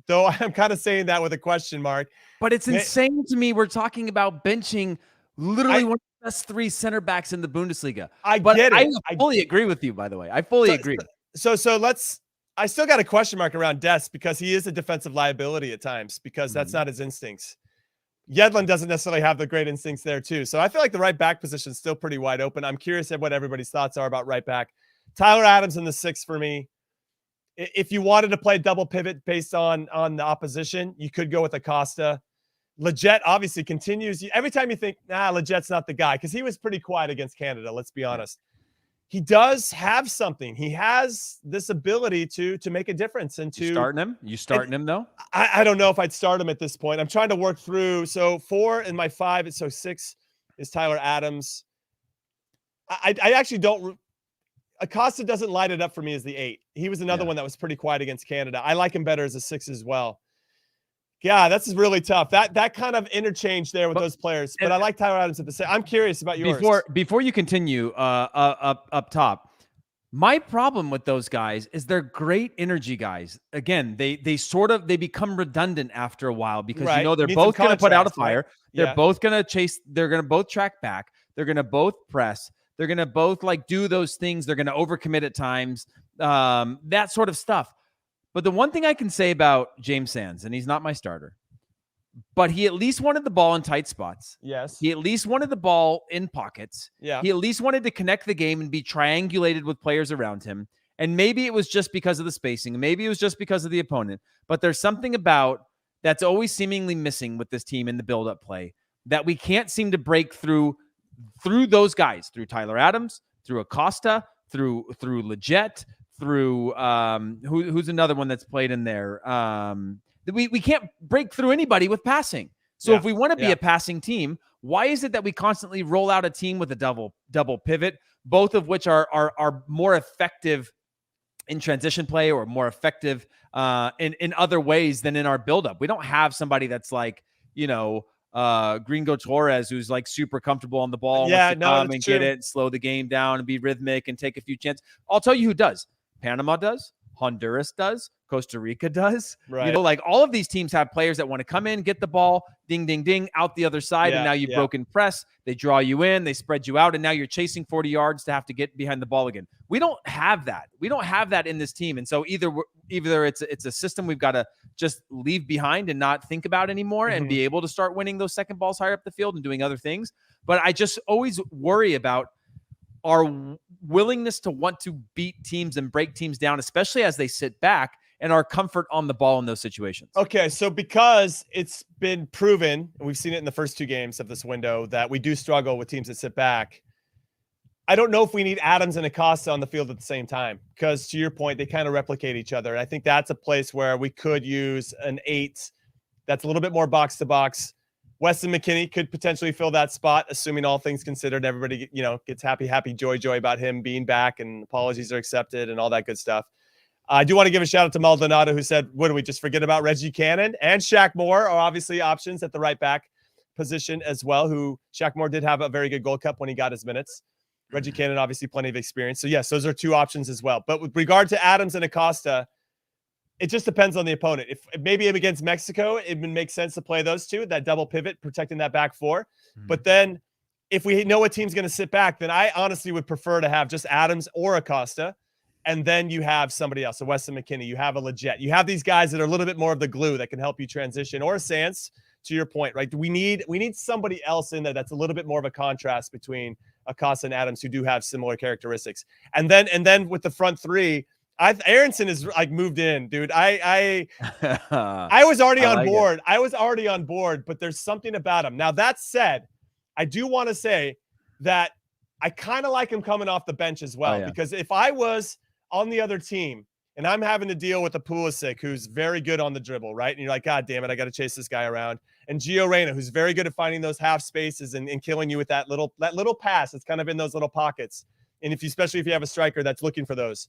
Though I'm kind of saying that with a question mark. But it's insane to me. We're talking about benching literally one of the best 3 center backs in the Bundesliga. I get it. I fully agree with you, by the way. I fully agree. So I still got a question mark around Dest because he is a defensive liability at times because that's not his instincts. Yedlin doesn't necessarily have the great instincts there too. So I feel like the right back position is still pretty wide open. I'm curious at what everybody's thoughts are about right back. Tyler Adams in the 6 for me. If you wanted to play double pivot based on the opposition, you could go with Acosta. Lletget obviously continues. Every time you think, Lletget's not the guy, because he was pretty quiet against Canada, let's be honest. He does have something. He has this ability to make a difference. And to starting him? You starting him though? I don't know if I'd start him at this point. I'm trying to work through. So 4 in my 5, so 6 is Tyler Adams. I actually don't. Acosta doesn't light it up for me as the 8. He was another one that was pretty quiet against Canada. I like him better as a 6 as well. Yeah, that's really tough. That kind of interchange there with those players. But I like Tyler Adams at the 6. I'm curious about yours. Before you continue up top, my problem with those guys is they're great energy guys. Again, they become redundant after a while because they're both going to put out a fire. Right? They're both going to chase. They're going to both track back. They're going to both press. They're going to both do those things. They're going to overcommit at times, that sort of stuff. But the one thing I can say about James Sands, and he's not my starter, but he at least wanted the ball in tight spots. Yes. He at least wanted the ball in pockets. Yeah. He at least wanted to connect the game and be triangulated with players around him. And maybe it was just because of the spacing. Maybe it was just because of the opponent. But there's something about that's always seemingly missing with this team in the build-up play that we can't seem to break through those guys, through Tyler Adams, through Acosta, through Lletget, through who's another one that's played in there. We can't break through anybody with passing. So if we want to be a passing team, why is it that we constantly roll out a team with a double pivot, both of which are more effective in transition play or more effective in other ways than in our buildup? We don't have somebody that's Gringo Torres, who's super comfortable on the ball, come and get it, slow the game down and be rhythmic and take a few chances. I'll tell you who does. Panama does. Honduras does. Costa Rica does. Right. All of these teams have players that want to come in, get the ball, ding, ding, ding, out the other side, and now you've broken press. They draw you in, they spread you out, and now you're chasing 40 yards to have to get behind the ball again. We don't have that. We don't have that in this team, and so either it's a system we've got to just leave behind and not think about anymore, and be able to start winning those second balls higher up the field and doing other things. But I just always worry about our willingness to want to beat teams and break teams down, especially as they sit back, and our comfort on the ball in those situations. Okay, so because it's been proven, and we've seen it in the first 2 games of this window, that we do struggle with teams that sit back, I don't know if we need Adams and Acosta on the field at the same time, because to your point, they kind of replicate each other. And I think that's a place where we could use an 8 that's a little bit more box to box. Weston McKennie could potentially fill that spot, assuming all things considered, everybody, gets happy, joy about him being back and apologies are accepted and all that good stuff. I do want to give a shout out to Maldonado, who said, what do we just forget about Reggie Cannon and Shaq Moore are obviously options at the right back position as well, who Shaq Moore did have a very good Gold Cup when he got his minutes. Reggie Cannon, obviously plenty of experience. So yes, those are two options as well. But with regard to Adams and Acosta, it just depends on the opponent. If maybe against Mexico, it would make sense to play those two, that double pivot, protecting that back four. But then if we know a team's going to sit back, then I honestly would prefer to have just Adams or Acosta. And then you have somebody else, so Weston McKennie, you have a Legit. You have these guys that are a little bit more of the glue that can help you transition, or Sands, to your point, right? We need somebody else in there that's a little bit more of a contrast between Acosta and Adams, who do have similar characteristics. And then with the front three, Aronson is like moved in, dude. I was already on board. I was already on board, but there's something about him. Now, that said, I do want to say that I kind of like him coming off the bench as well, because if I was on the other team and I'm having to deal with a Pulisic who's very good on the dribble, right? And you're like, God damn it, I got to chase this guy around. And Gio Reyna, who's very good at finding those half spaces and killing you with that little pass that's kind of in those little pockets. And especially if you have a striker that's looking for those.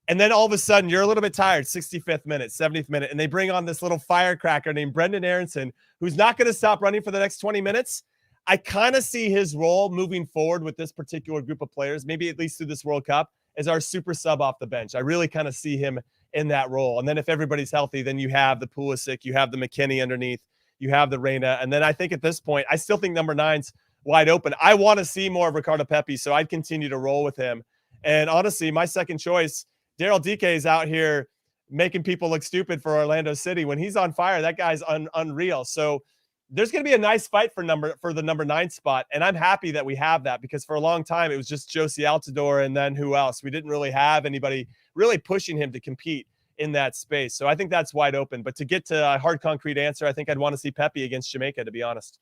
And then all of a sudden you're a little bit tired, 65th minute, 70th minute, and they bring on this little firecracker named Brendan Aronson, who's not going to stop running for the next 20 minutes. I kind of see his role moving forward with this particular group of players, maybe at least through this World Cup, as our super sub off the bench. I really kind of see him in that role. And then if everybody's healthy, then you have the Pulisic, you have the McKennie underneath, you have the Reyna. And then I think at this point, I still think number 9's wide open. I want to see more of Ricardo Pepi, so I'd continue to roll with him. And honestly, my second choice, Daryl DK, is out here making people look stupid for Orlando City. When he's on fire, that guy's unreal. So there's going to be a nice fight for the number 9 spot. And I'm happy that we have that, because for a long time, it was just Josie Altidore. And then who else? We didn't really have anybody really pushing him to compete in that space. So I think that's wide open. But to get to a hard, concrete answer, I think I'd want to see Pepi against Jamaica, to be honest.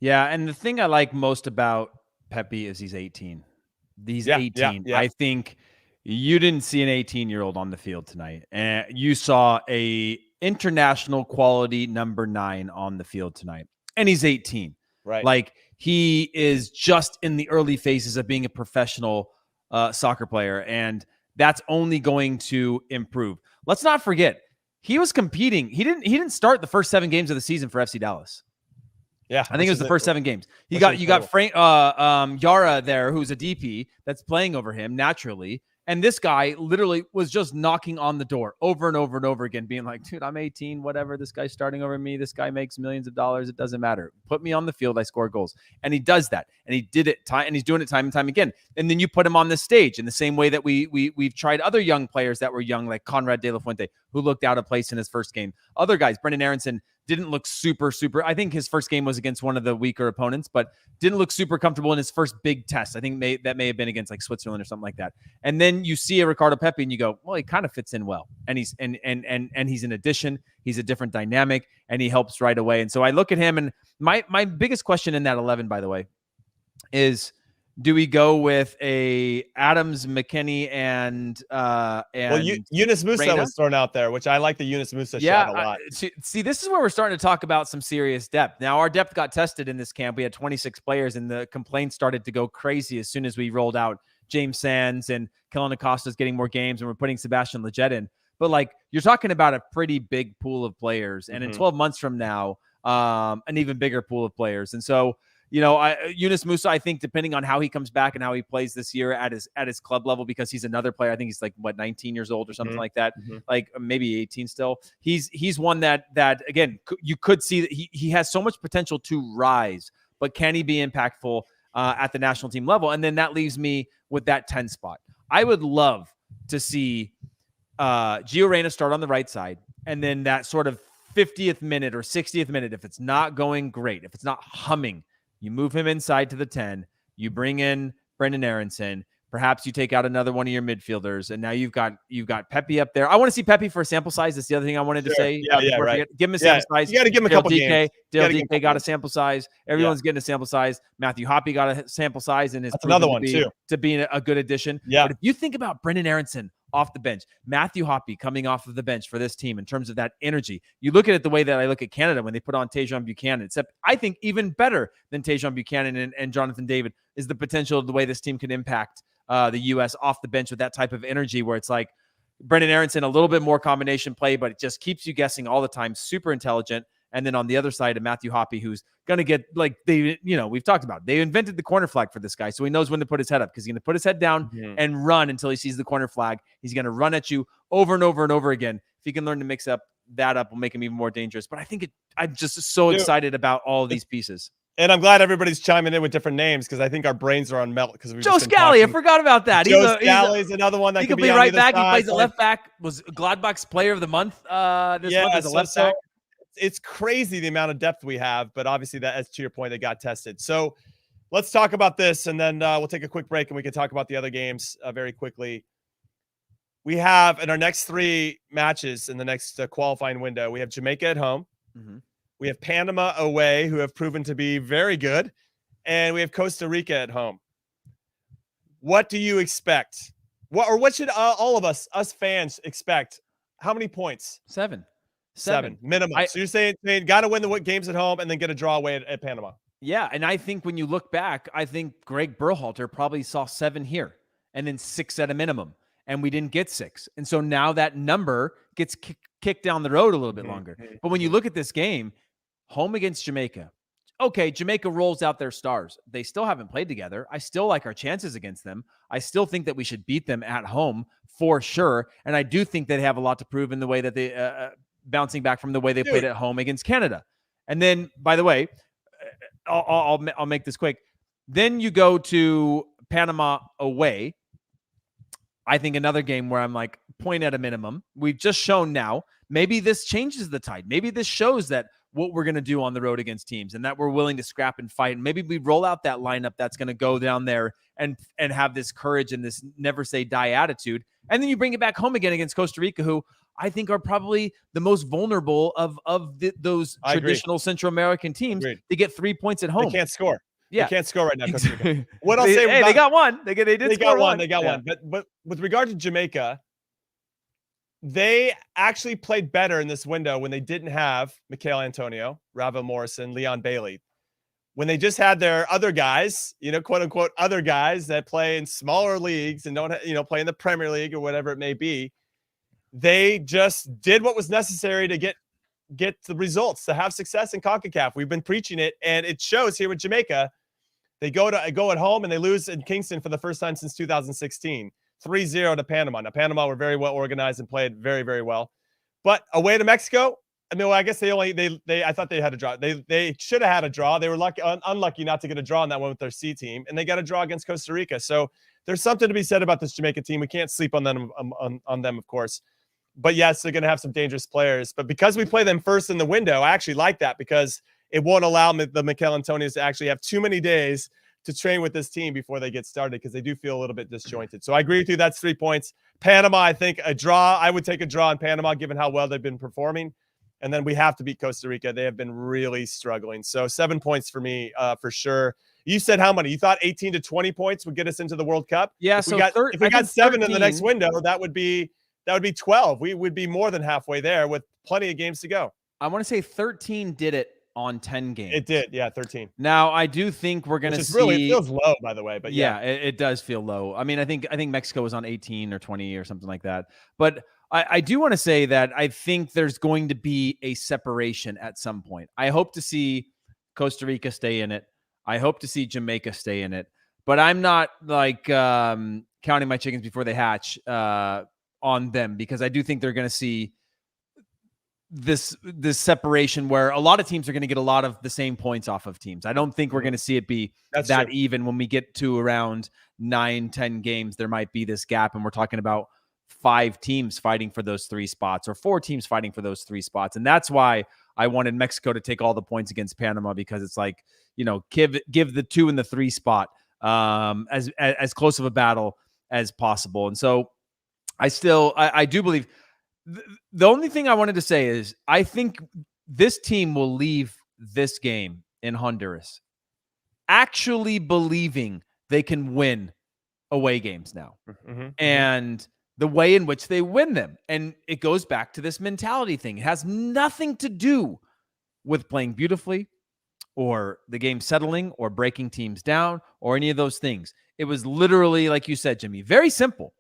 Yeah. And the thing I like most about Pepi is he's 18. He's 18. I think you didn't see an 18-year-old on the field tonight. And you saw a international quality number 9 on the field tonight, and he's 18. Right. Like, he is just in the early phases of being a professional soccer player, and that's only going to improve. Let's not forget, he was competing. He didn't start the first 7 games of the season for FC Dallas. Yeah, I think it was the first 7 games. You got Frank Yara there, who's a DP that's playing over him naturally. And this guy literally was just knocking on the door over and over and over again, being like, dude, I'm 18, whatever. This guy's starting over me. This guy makes millions of dollars. It doesn't matter. Put me on the field. I score goals. And he does that. And he did it and he's doing it time and time again. And then you put him on this stage in the same way that we've tried other young players that were young, like Conrad de la Fuente, who looked out of place in his first game. Other guys, Brendan Aronson, didn't look super. I think his first game was against one of the weaker opponents, but didn't look super comfortable in his first big test. I think that may have been against like Switzerland or something like that. And then you see a Ricardo Pepi and you go, well, he kind of fits in well. And he's an addition. He's a different dynamic, and he helps right away. And so I look at him, and my biggest question in that 11, by the way, is, do we go with a Adams, McKennie, and Yunus Musa Reyna was thrown out there, which I like the Yunus Musa shot a lot. See, this is where we're starting to talk about some serious depth. Now, our depth got tested in this camp. We had 26 players, and the complaints started to go crazy as soon as we rolled out James Sands and Kellen Acosta's getting more games, and we're putting Sebastian Lletget in. But like, you're talking about a pretty big pool of players, and in 12 months from now, an even bigger pool of players. And so, Yunus Musa, I think, depending on how he comes back and how he plays this year at his club level, because he's another player. I think he's like 19 years old or something like that, like maybe 18 still. He's one that again, you could see that he has so much potential to rise, but can he be impactful at the national team level? And then that leaves me with that 10 spot. I would love to see Gio Reyna start on the right side, and then that sort of 50th minute or 60th minute, if it's not going great, if it's not humming, you move him inside to the 10. You bring in Brendan Aronson. Perhaps you take out another one of your midfielders, and now you've got Pepi up there. I want to see Pepi for a sample size. That's the other thing I wanted to say. Right. Give him a sample size. You got to give him a couple games. Dale DK got a sample size. Everyone's getting a sample size. Matthew Hoppe got a sample size, and is another one too to being a good addition. Yeah. But if you think about Brendan Aronson off the bench. Matthew Hoppe coming off of the bench for this team in terms of that energy. You look at it the way that I look at Canada when they put on Tajon Buchanan, except I think even better than Tajon Buchanan and Jonathan David is the potential of the way this team could impact the U.S. off the bench with that type of energy where it's like Brendan Aronson, a little bit more combination play, but it just keeps you guessing all the time. Super intelligent. And then on the other side of Matthew Hoppe, who's going to get like we've talked about, they invented the corner flag for this guy. So he knows when to put his head up because he's going to put his head down and run until he sees the corner flag. He's going to run at you over and over and over again. If he can learn to mix that up will make him even more dangerous. But I think I'm just so excited about all of these pieces. And I'm glad everybody's chiming in with different names because I think our brains are on melt. Because Joe Scally, I forgot about that. Joe Scally is another one that he could be right back. He plays at left back. Was Gladbach's player of the month this month as a left back. It's crazy the amount of depth we have, but obviously that, as to your point, they got tested. So let's talk about this, and then we'll take a quick break, and we can talk about the other games very quickly. We have in our next 3 matches in the next qualifying window, we have Jamaica at home. We have Panama away, who have proven to be very good, and we have Costa Rica at home. What do you expect? What should all of us fans expect? How many points? 7 minimum. So you're saying got to win the games at home and then get a draw away at Panama. Yeah, and I think when you look back, I think Gregg Berhalter probably saw 7 here and then 6 at a minimum, and we didn't get 6. And so now that number gets kicked down the road a little bit longer. But when you look at this game, home against Jamaica, okay, Jamaica rolls out their stars. They still haven't played together. I still like our chances against them. I still think that we should beat them at home for sure. And I do think they have a lot to prove in the way that they bouncing back from the way they played at home against Canada. And then, by the way, I'll make this quick. Then you go to Panama away. I think another game where I'm like, point at a minimum. We've just shown now, maybe this changes the tide. Maybe this shows that what we're going to do on the road against teams and that we're willing to scrap and fight. And maybe we roll out that lineup that's going to go down there and have this courage and this never say die attitude. And then you bring it back home again against Costa Rica, who I think are probably the most vulnerable of those traditional Central American teams to get 3 points at home. They can't score. Yeah. They can't score right now. Costa Rica. What I'll say? They got one. They got one. They got one. But with regard to Jamaica, they actually played better in this window when they didn't have Michail Antonio, Rava Morrison, Leon Bailey. When they just had their other guys, quote unquote, other guys that play in smaller leagues and don't, play in the Premier League or whatever it may be, they just did what was necessary to get the results, to have success in CONCACAF. We've been preaching it, and it shows here with Jamaica. They go at home and they lose in Kingston for the first time since 2016, 3-0 to Panama. Now, Panama were very well organized and played very, very well. But away to Mexico, I guess I thought they had a draw. They should have had a draw. They were unlucky not to get a draw on that one with their C team, and they got a draw against Costa Rica. So there's something to be said about this Jamaica team. We can't sleep on them, on them, of course. But yes, they're going to have some dangerous players. But because we play them first in the window, I actually like that because it won't allow the Michail Antonios to actually have too many days to train with this team before they get started because they do feel a little bit disjointed. So I agree with you. That's 3 points. Panama, I think a draw. I would take a draw in Panama given how well they've been performing. And then we have to beat Costa Rica. They have been really struggling. So 7 points for me for sure. You said how many? You thought 18 to 20 points would get us into the World Cup? Yeah. If we got 7 in the next window, that would be 12. We would be more than halfway there with plenty of games to go. I want to say 13 did it on 10 games. It did. Yeah, 13. Now, I do think we're going to see. Really, it feels low, by the way. But yeah, it does feel low. I mean, I think Mexico was on 18 or 20 or something like that. But I do want to say that I think there's going to be a separation at some point. I hope to see Costa Rica stay in it. I hope to see Jamaica stay in it. But I'm not like counting my chickens before they hatch on them because I do think they're going to see this separation where a lot of teams are going to get a lot of the same points off of teams. I don't think we're going to see it be that even when we get to around 9-10 games. There might be this gap, and we're talking about 5 teams fighting for those 3 spots or 4 teams fighting for those 3 spots. And that's why I wanted Mexico to take all the points against Panama, because it's like, give the 2 and the 3 spot as close of a battle as possible. And so I do believe the only thing I wanted to say is I think this team will leave this game in Honduras actually believing they can win away games now. Mm-hmm. And the way in which they win them. And it goes back to this mentality thing. It has nothing to do with playing beautifully or the game settling or breaking teams down or any of those things. It was literally, like you said, Jimmy, very simple.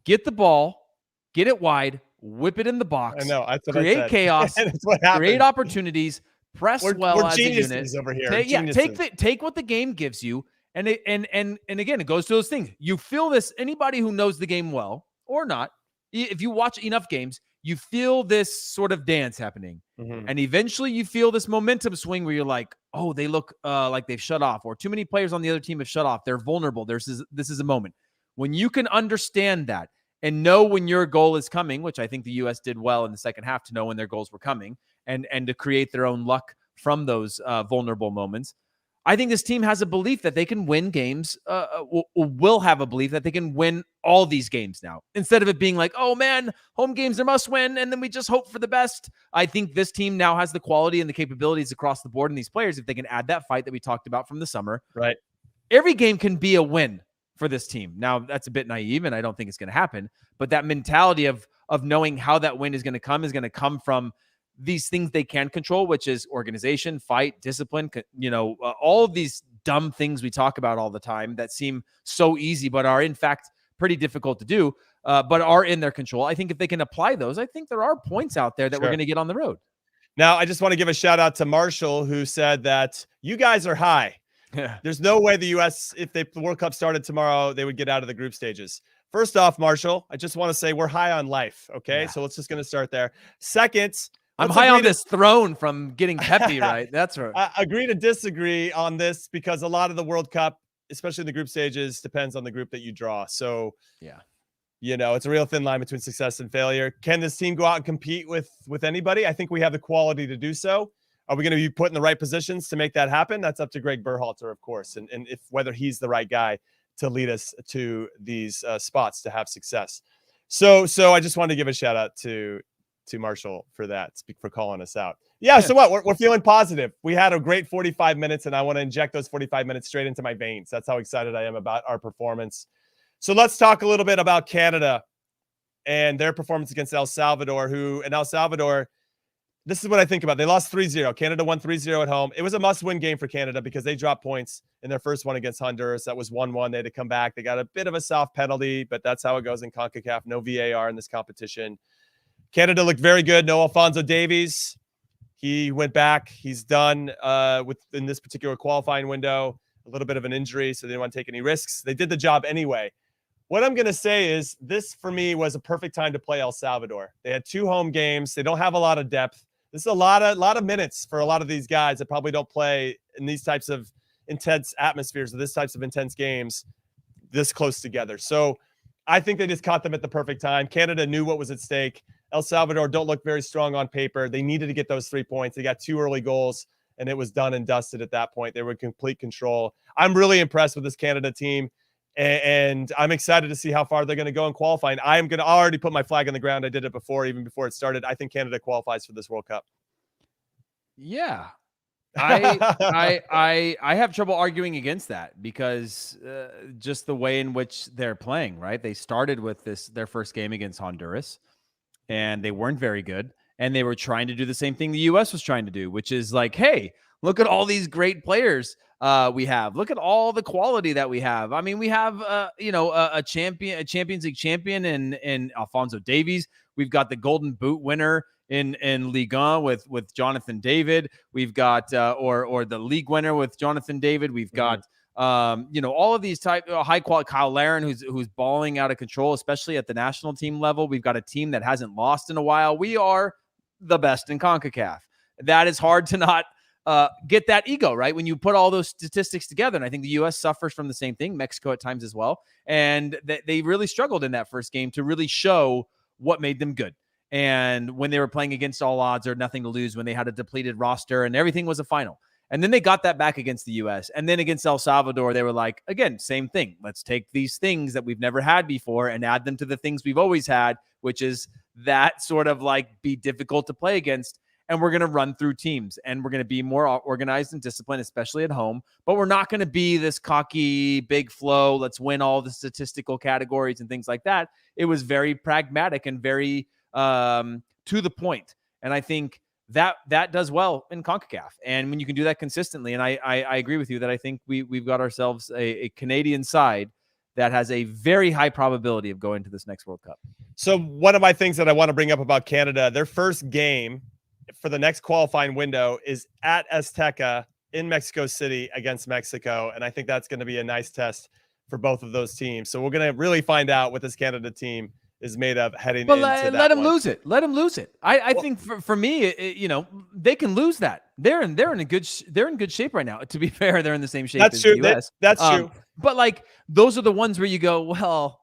Get the ball, get it wide, whip it in the box. I know. That's what create I said. chaos, That's what create opportunities, press we're as a unit. geniuses over here. Take what the game gives you. And again, it goes to those things. You feel this, anybody who knows the game well or not, if you watch enough games, you feel this sort of dance happening. Mm-hmm. And eventually you feel this momentum swing where you're like, oh, they look like they've shut off, or too many players on the other team have shut off. They're vulnerable. This is a moment. When you can understand that and know when your goal is coming, which I think the U.S. did well in the second half to know when their goals were coming and to create their own luck from those vulnerable moments, I think this team has a belief that they can win games, will have a belief that they can win all these games now. Instead of it being like, oh man, home games are must win, and then we just hope for the best. I think this team now has the quality and the capabilities across the board in these players. If they can add that fight that we talked about from the summer, right? Every game can be a win for this team. Now, that's a bit naive, and I don't think it's going to happen. But that mentality of knowing how that win is going to come from these things they can control, which is organization, fight, discipline, all of these dumb things we talk about all the time that seem so easy, but are in fact pretty difficult to do, but are in their control. I think if they can apply those, I think there are points out there that we're going to get on the road. Now, I just want to give a shout out to Marshall, who said that you guys are high. Yeah. There's no way the U.S., if the World Cup started tomorrow, they would get out of the group stages. First off, Marshall, I just want to say we're high on life. Okay. Yeah. So let's just going to start there. Second, I'm high on this throne from getting Pepi, right? That's right. I agree to disagree on this because a lot of the World Cup, especially in the group stages, depends on the group that you draw. So, yeah, it's a real thin line between success and failure. Can this team go out and compete with anybody? I think we have the quality to do so. Are we going to be put in the right positions to make that happen? That's up to Gregg Berhalter, of course, and if whether he's the right guy to lead us to these spots to have success. So I just wanted to give a shout out to Marshall for that, for calling us out. Yeah. So what? We're feeling positive. We had a great 45 minutes, and I want to inject those 45 minutes straight into my veins. That's how excited I am about our performance. So let's talk a little bit about Canada and their performance against El Salvador, this is what I think about. They lost 3-0. Canada won 3-0 at home. It was a must-win game for Canada because they dropped points in their first one against Honduras. That was 1-1. They had to come back. They got a bit of a soft penalty, but that's how it goes in CONCACAF. No VAR in this competition. Canada looked very good. No Alphonso Davies. He went back. He's done in this particular qualifying window. A little bit of an injury, so they didn't want to take any risks. They did the job anyway. What I'm going to say is this, for me, was a perfect time to play El Salvador. They had 2 home games. They don't have a lot of depth. This is a lot of minutes for a lot of these guys that probably don't play in these types of intense atmospheres or this types of intense games this close together. So I think they just caught them at the perfect time. Canada knew what was at stake. El Salvador don't look very strong on paper. They needed to get those 3 points. They got 2 early goals, and it was done and dusted at that point. They were in complete control. I'm really impressed with this Canada team, and I'm excited to see how far they're going to go in qualifying. I'm going to already put my flag on the ground. I did it before, even before it started. I think Canada qualifies for this World Cup. Yeah. I have trouble arguing against that because just the way in which they're playing, right? They started with their first game against Honduras, and they weren't very good. And they were trying to do the same thing the U.S. was trying to do, which is like, hey, look at all these great players we have. Look at all the quality that we have. I mean, we have, a Champions League champion in Alphonso Davies. We've got the Golden Boot winner in Ligue 1 with Jonathan David. We've got or the league winner with Jonathan David. We've got all of these type high quality Kyle Larin who's balling out of control, especially at the national team level. We've got a team that hasn't lost in a while. We are the best in CONCACAF. That is hard to not get that ego, right? When you put all those statistics together, and I think the U.S. suffers from the same thing, Mexico at times as well, and they really struggled in that first game to really show what made them good. And when they were playing against all odds or nothing to lose, when they had a depleted roster and everything was a final. And then they got that back against the U.S. And then against El Salvador, they were like, again, same thing. Let's take these things that we've never had before and add them to the things we've always had, which is that sort of like be difficult to play against. and we're going to run through teams, and we're going to be more organized and disciplined, especially at home. But we're not going to be this cocky, big flow, let's win all the statistical categories and things like that. It was very pragmatic and very to the point. And I think that does well in CONCACAF. And when you can do that consistently, and I agree with you that I think we've got ourselves a Canadian side that has a very high probability of going to this next World Cup. So one of my things that I want to bring up about Canada, their first game for the next qualifying window is at Azteca in Mexico City against Mexico. And I think that's going to be a nice test for both of those teams. So we're going to really find out what this Canada team is made of heading into that. Let them lose it. Let them lose it. I think for me, they can lose that. They're in good shape right now. To be fair, they're in the same shape as the US. That's true. But like those are the ones where you go, well,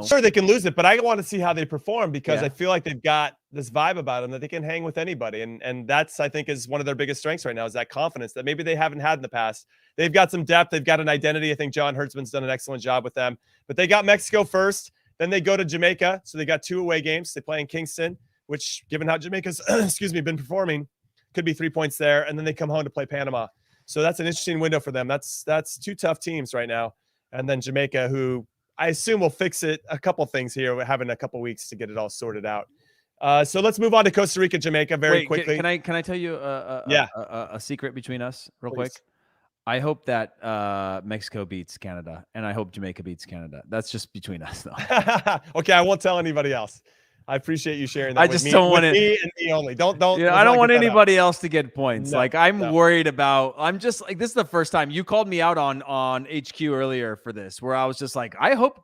sure, they can lose it, but I want to see how they perform because I feel like they've got this vibe about them that they can hang with anybody. And that's, I think, is one of their biggest strengths right now, is that confidence that maybe they haven't had in the past. They've got some depth. They've got an identity. I think John Hertzman's done an excellent job with them, but they got Mexico first. Then they go to Jamaica. So they got 2 away games. They play in Kingston, which, given how Jamaica's, been performing, could be 3 points there. And then they come home to play Panama. So that's an interesting window for them. That's 2 tough teams right now. And then Jamaica, who I assume will fix it. A couple things here. We're having a couple weeks to get it all sorted out. So let's move on to Costa Rica, Jamaica very quickly. Can I tell you a secret between us real quick? I hope that Mexico beats Canada, and I hope Jamaica beats Canada. That's just between us, though. Okay, I won't tell anybody else. I appreciate you sharing that. I just don't want me and me only. Don't. I don't want anybody else to get points. No, I'm worried about. I'm just like, this is the first time you called me out on HQ earlier for this, where I was just like, I hope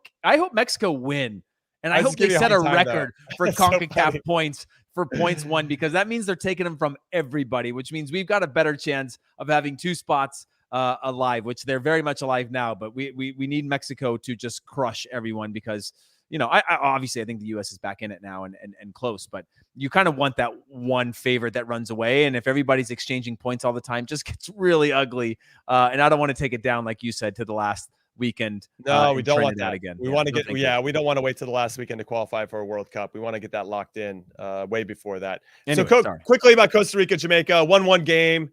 Mexico win, and I hope they set a record for CONCACAF points for points won, because that means they're taking them from everybody, which means we've got a better chance of having 2 spots alive, which they're very much alive now. But we need Mexico to just crush everyone, because I obviously I think the U.S. is back in it now and close, but you kind of want that one favorite that runs away. And if everybody's exchanging points all the time, just gets really ugly. And I don't want to take it down, like you said, to the last weekend. No, we don't want that again. We want to get, we don't want to wait till the last weekend to qualify for a World Cup. We want to get that locked in way before that. Anyway, so quickly about Costa Rica, Jamaica, 1-1 game.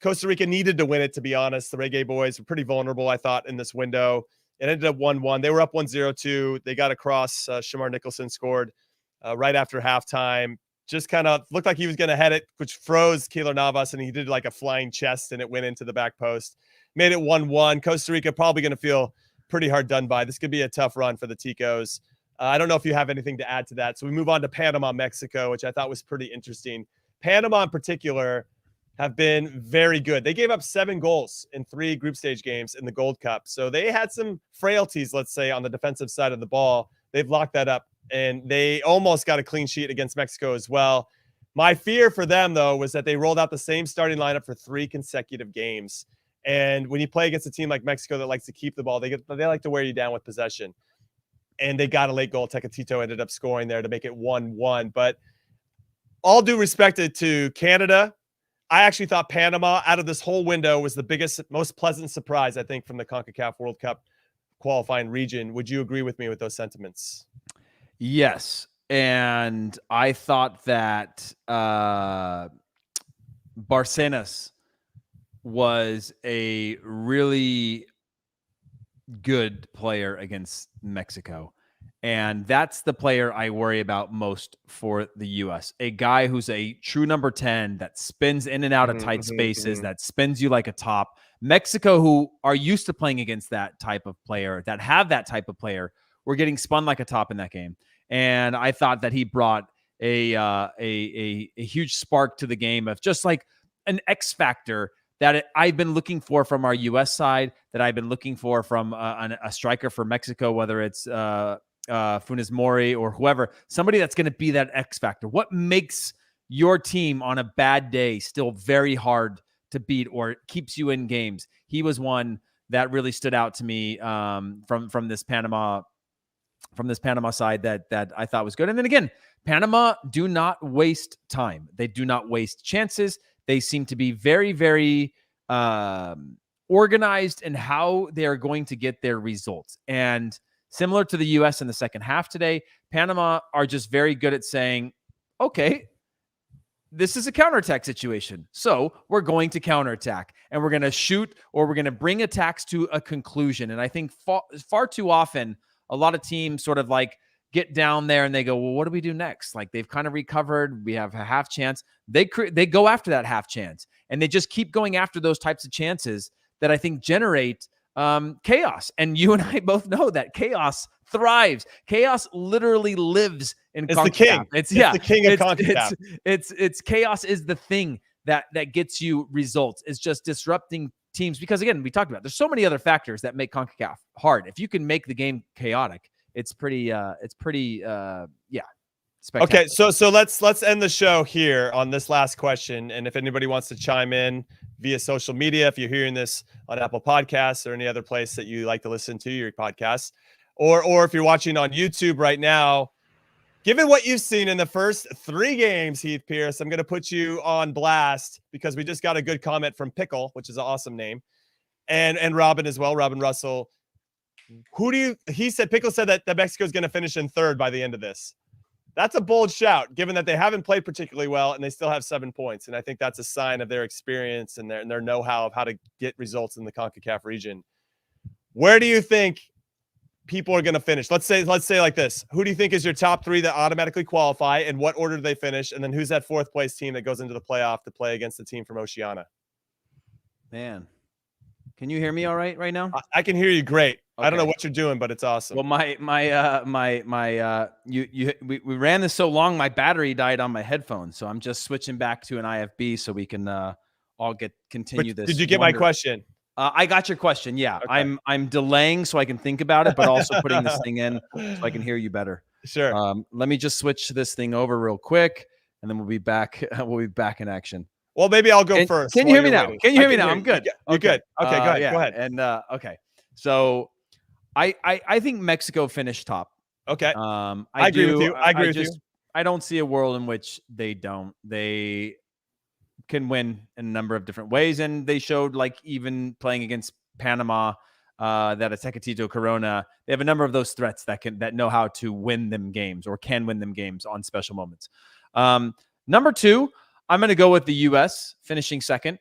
Costa Rica needed to win it, to be honest. The Reggae boys were pretty vulnerable, I thought, in this window. It ended up 1-1. They were up 1-0-2. They got across. Shamar Nicholson scored right after halftime. Just kind of looked like he was going to head it, which froze Keylor Navas, and he did like a flying chest, and it went into the back post. Made it 1-1. Costa Rica probably going to feel pretty hard done by. This could be a tough run for the Ticos. I don't know if you have anything to add to that. So we move on to Panama, Mexico, which I thought was pretty interesting. Panama in particular have been very good. They gave up 7 goals in 3 group stage games in the Gold Cup. So they had some frailties, let's say, on the defensive side of the ball. They've locked that up, and they almost got a clean sheet against Mexico as well. My fear for them, though, was that they rolled out the same starting lineup for 3 consecutive games. And when you play against a team like Mexico that likes to keep the ball, they like to wear you down with possession. And they got a late goal. Tecatito ended up scoring there to make it 1-1. But all due respect to Canada, I actually thought Panama, out of this whole window, was the biggest, most pleasant surprise, I think, from the CONCACAF World Cup qualifying region. Would you agree with me with those sentiments? Yes. And I thought that Barcenas was a really good player against Mexico. And that's the player I worry about most for the U.S. A guy who's a true number 10 that spins in and out of tight spaces, that spins you like a top. Mexico, who are used to playing against that type of player, that have that type of player, were getting spun like a top in that game. And I thought that he brought a huge spark to the game of just like an X factor that I've been looking for from our U.S. side, that I've been looking for from a striker for Mexico, whether it's Funes Mori or whoever, somebody that's going to be that X factor. What makes your team on a bad day still very hard to beat or keeps you in games? He was one that really stood out to me from this Panama side that I thought was good. And then again, Panama do not waste time. They do not waste chances. They seem to be very, very organized in how they are going to get their results. And similar to the U.S. in the second half today, Panama are just very good at saying, okay, this is a counterattack situation. So we're going to counterattack, and we're going to shoot, or we're going to bring attacks to a conclusion. And I think far too often, a lot of teams sort of like get down there and they go, well, what do we do next? Like they've kind of recovered. We have a half chance. They go after that half chance, and they just keep going after those types of chances that I think generate chaos. And you and I both know that chaos thrives. Chaos literally lives in CONCACAF. The king. It's the king of CONCACAF. It's chaos is the thing that gets you results. It's just disrupting teams, because again, we talked about there's so many other factors that make CONCACAF hard. If you can make the game chaotic, it's pretty spectacular. Okay, so let's end the show here on this last question. And if anybody wants to chime in via social media, if you're hearing this on Apple Podcasts or any other place that you like to listen to your podcasts, or if you're watching on YouTube right now, given what you've seen in the first 3 games, Heath Pearce, I'm going to put you on blast because we just got a good comment from Pickle, which is an awesome name, and Robin as well, Robin Russell. Pickle said that Mexico is going to finish in 3rd by the end of this. That's a bold shout, given that they haven't played particularly well and they still have 7 points. And I think that's a sign of their experience and their know-how of how to get results in the CONCACAF region. Where do you think people are going to finish? Let's say like this. Who do you think is your top 3 that automatically qualify, and what order do they finish? And then who's that 4th place team that goes into the playoff to play against the team from Oceania? Man, can you hear me all right now? I can hear you great. Okay. I don't know what you're doing, but it's awesome. Well, we ran this so long, my battery died on my headphones, so I'm just switching back to an IFB so we can all continue this. Did you get my question? I got your question. Yeah, okay. I'm delaying so I can think about it, but also putting this thing in so I can hear you better. Sure. Let me just switch this thing over real quick, and then we'll be back. We'll be back in action. Well, maybe I'll go first. Can you hear me now? Can you hear me now? I'm good. You're good. Okay, go ahead. Yeah. Go ahead. And okay, so I think Mexico finished top. Okay. I agree with you. I agree with you. I don't see a world in which they don't. They can win in a number of different ways, and they showed, like, even playing against Panama, that a Tecatito Corona, they have a number of those threats that know how to win them games, or can win them games on special moments. Number 2, I'm going to go with the U.S. finishing 2nd.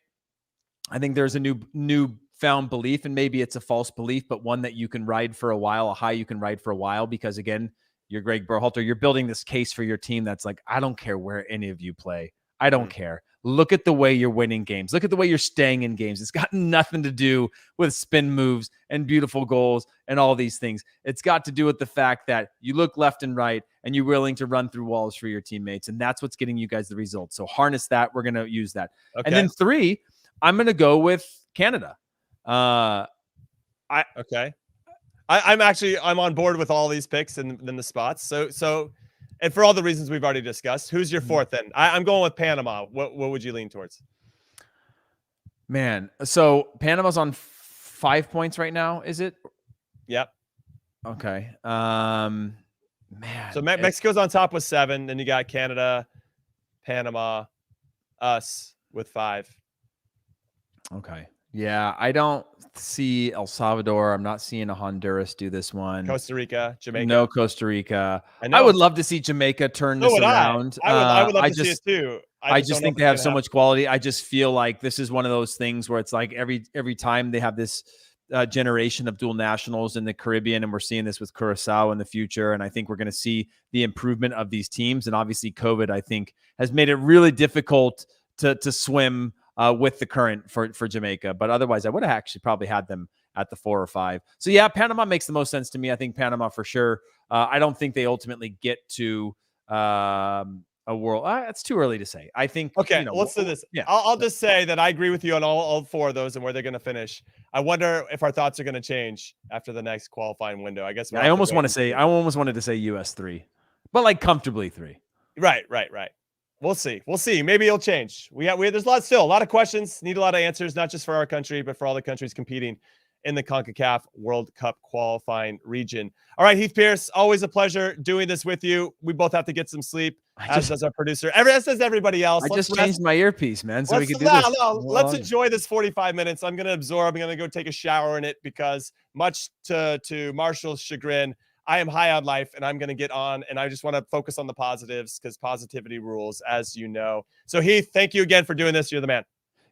I think there's a new found belief, and maybe it's a false belief, but one that you can ride for a while, a high you can ride for a while, because again, you're Gregg Berhalter. You're building this case for your team that's like, I don't care where any of you play. I don't care. Look at the way you're winning games. Look at the way you're staying in games. It's got nothing to do with spin moves and beautiful goals and all these things. It's got to do with the fact that you look left and right and you're willing to run through walls for your teammates. And that's what's getting you guys the results. So harness that. We're going to use that. Okay. And then 3, I'm going to go with Canada. I'm on board with all these picks and the spots. So, and for all the reasons we've already discussed, who's your 4th then? I'm going with Panama. What would you lean towards? Man, so Panama's on 5 points right now, is it? Yep. Okay. Man. So Mexico's on top with 7. Then you got Canada, Panama, us with 5. Okay. Yeah, I don't see El Salvador. I'm not seeing a Honduras do this one. Costa Rica, Jamaica. No Costa Rica. I would love to see Jamaica turn this around. I would love to see it too. I just think they have so much quality. I just feel like this is one of those things where it's like every time they have this generation of dual nationals in the Caribbean, and we're seeing this with Curacao in the future. And I think we're going to see the improvement of these teams. And obviously COVID, I think, has made it really difficult to swim with the current for Jamaica. But otherwise, I would have actually probably had them at the 4 or 5. So yeah, Panama makes the most sense to me. I think Panama for sure. I don't think they ultimately get to a world. It's too early to say. I think. Okay, let's do this. Yeah, I'll just say that I agree with you on all 4 of those and where they're going to finish. I wonder if our thoughts are going to change after the next qualifying window. I guess. I almost wanted to say US 3, but like comfortably 3. Right. We'll see. Maybe it'll change. There's a lot of questions, need a lot of answers, not just for our country, but for all the countries competing in the CONCACAF World Cup qualifying region. All right, Heath Pearce, always a pleasure doing this with you. We both have to get some sleep, as does our producer. As does everybody else. I just changed my earpiece, man, so we can do this. Let's enjoy this 45 minutes. I'm going to absorb. I'm going to go take a shower in it because, much to Marshall's chagrin, I am high on life, and I'm going to get on, and I just want to focus on the positives because positivity rules, as you know. So Heath, thank you again for doing this. You're the man.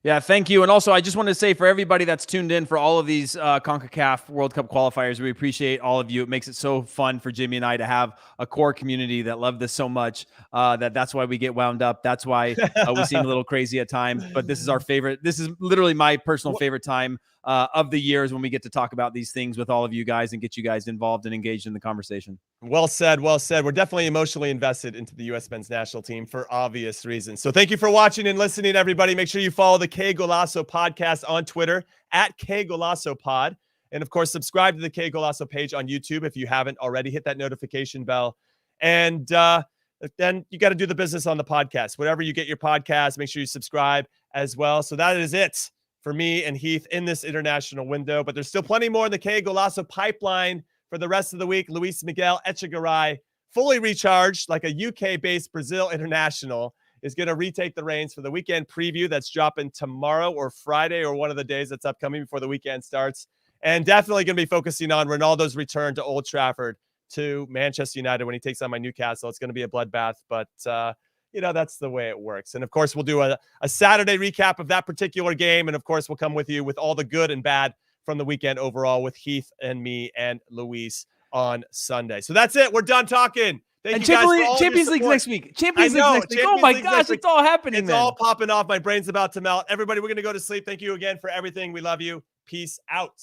Yeah, thank you. And also, I just wanted to say for everybody that's tuned in for all of these CONCACAF World Cup qualifiers, we appreciate all of you. It makes it so fun for Jimmy and I to have a core community that love this so much that's why we get wound up. That's why we seem a little crazy at times. But this is our favorite. This is literally my personal favorite time of the year is when we get to talk about these things with all of you guys and get you guys involved and engaged in the conversation. Well said. Well said. We're definitely emotionally invested into the U.S. men's national team for obvious reasons. So thank you for watching and listening, everybody. Make sure you follow the K Golasso podcast on Twitter at K Golasso Pod. And of course, subscribe to the K Golasso page on YouTube if you haven't already. Hit that notification bell. And then you got to do the business on the podcast. Whatever you get your podcast, make sure you subscribe as well. So that is it for me and Heath in this international window. But there's still plenty more in the K Golasso pipeline for the rest of the week. Luis Miguel Echegaray, fully recharged like a UK-based Brazil international, is going to retake the reins for the weekend preview that's dropping tomorrow or Friday or one of the days that's upcoming before the weekend starts. And definitely going to be focusing on Ronaldo's return to Old Trafford to Manchester United when he takes on my Newcastle. It's going to be a bloodbath, but that's the way it works. And of course, we'll do a Saturday recap of that particular game. And of course, we'll come with you with all the good and bad from the weekend overall with Heath and me and Luis on Sunday. So that's it. We're done talking. Thank you guys for all Champions your League support. next week. Champions League next week. Oh my gosh, it's all happening. It's all popping off. My brain's about to melt. Everybody, we're going to go to sleep. Thank you again for everything. We love you. Peace out.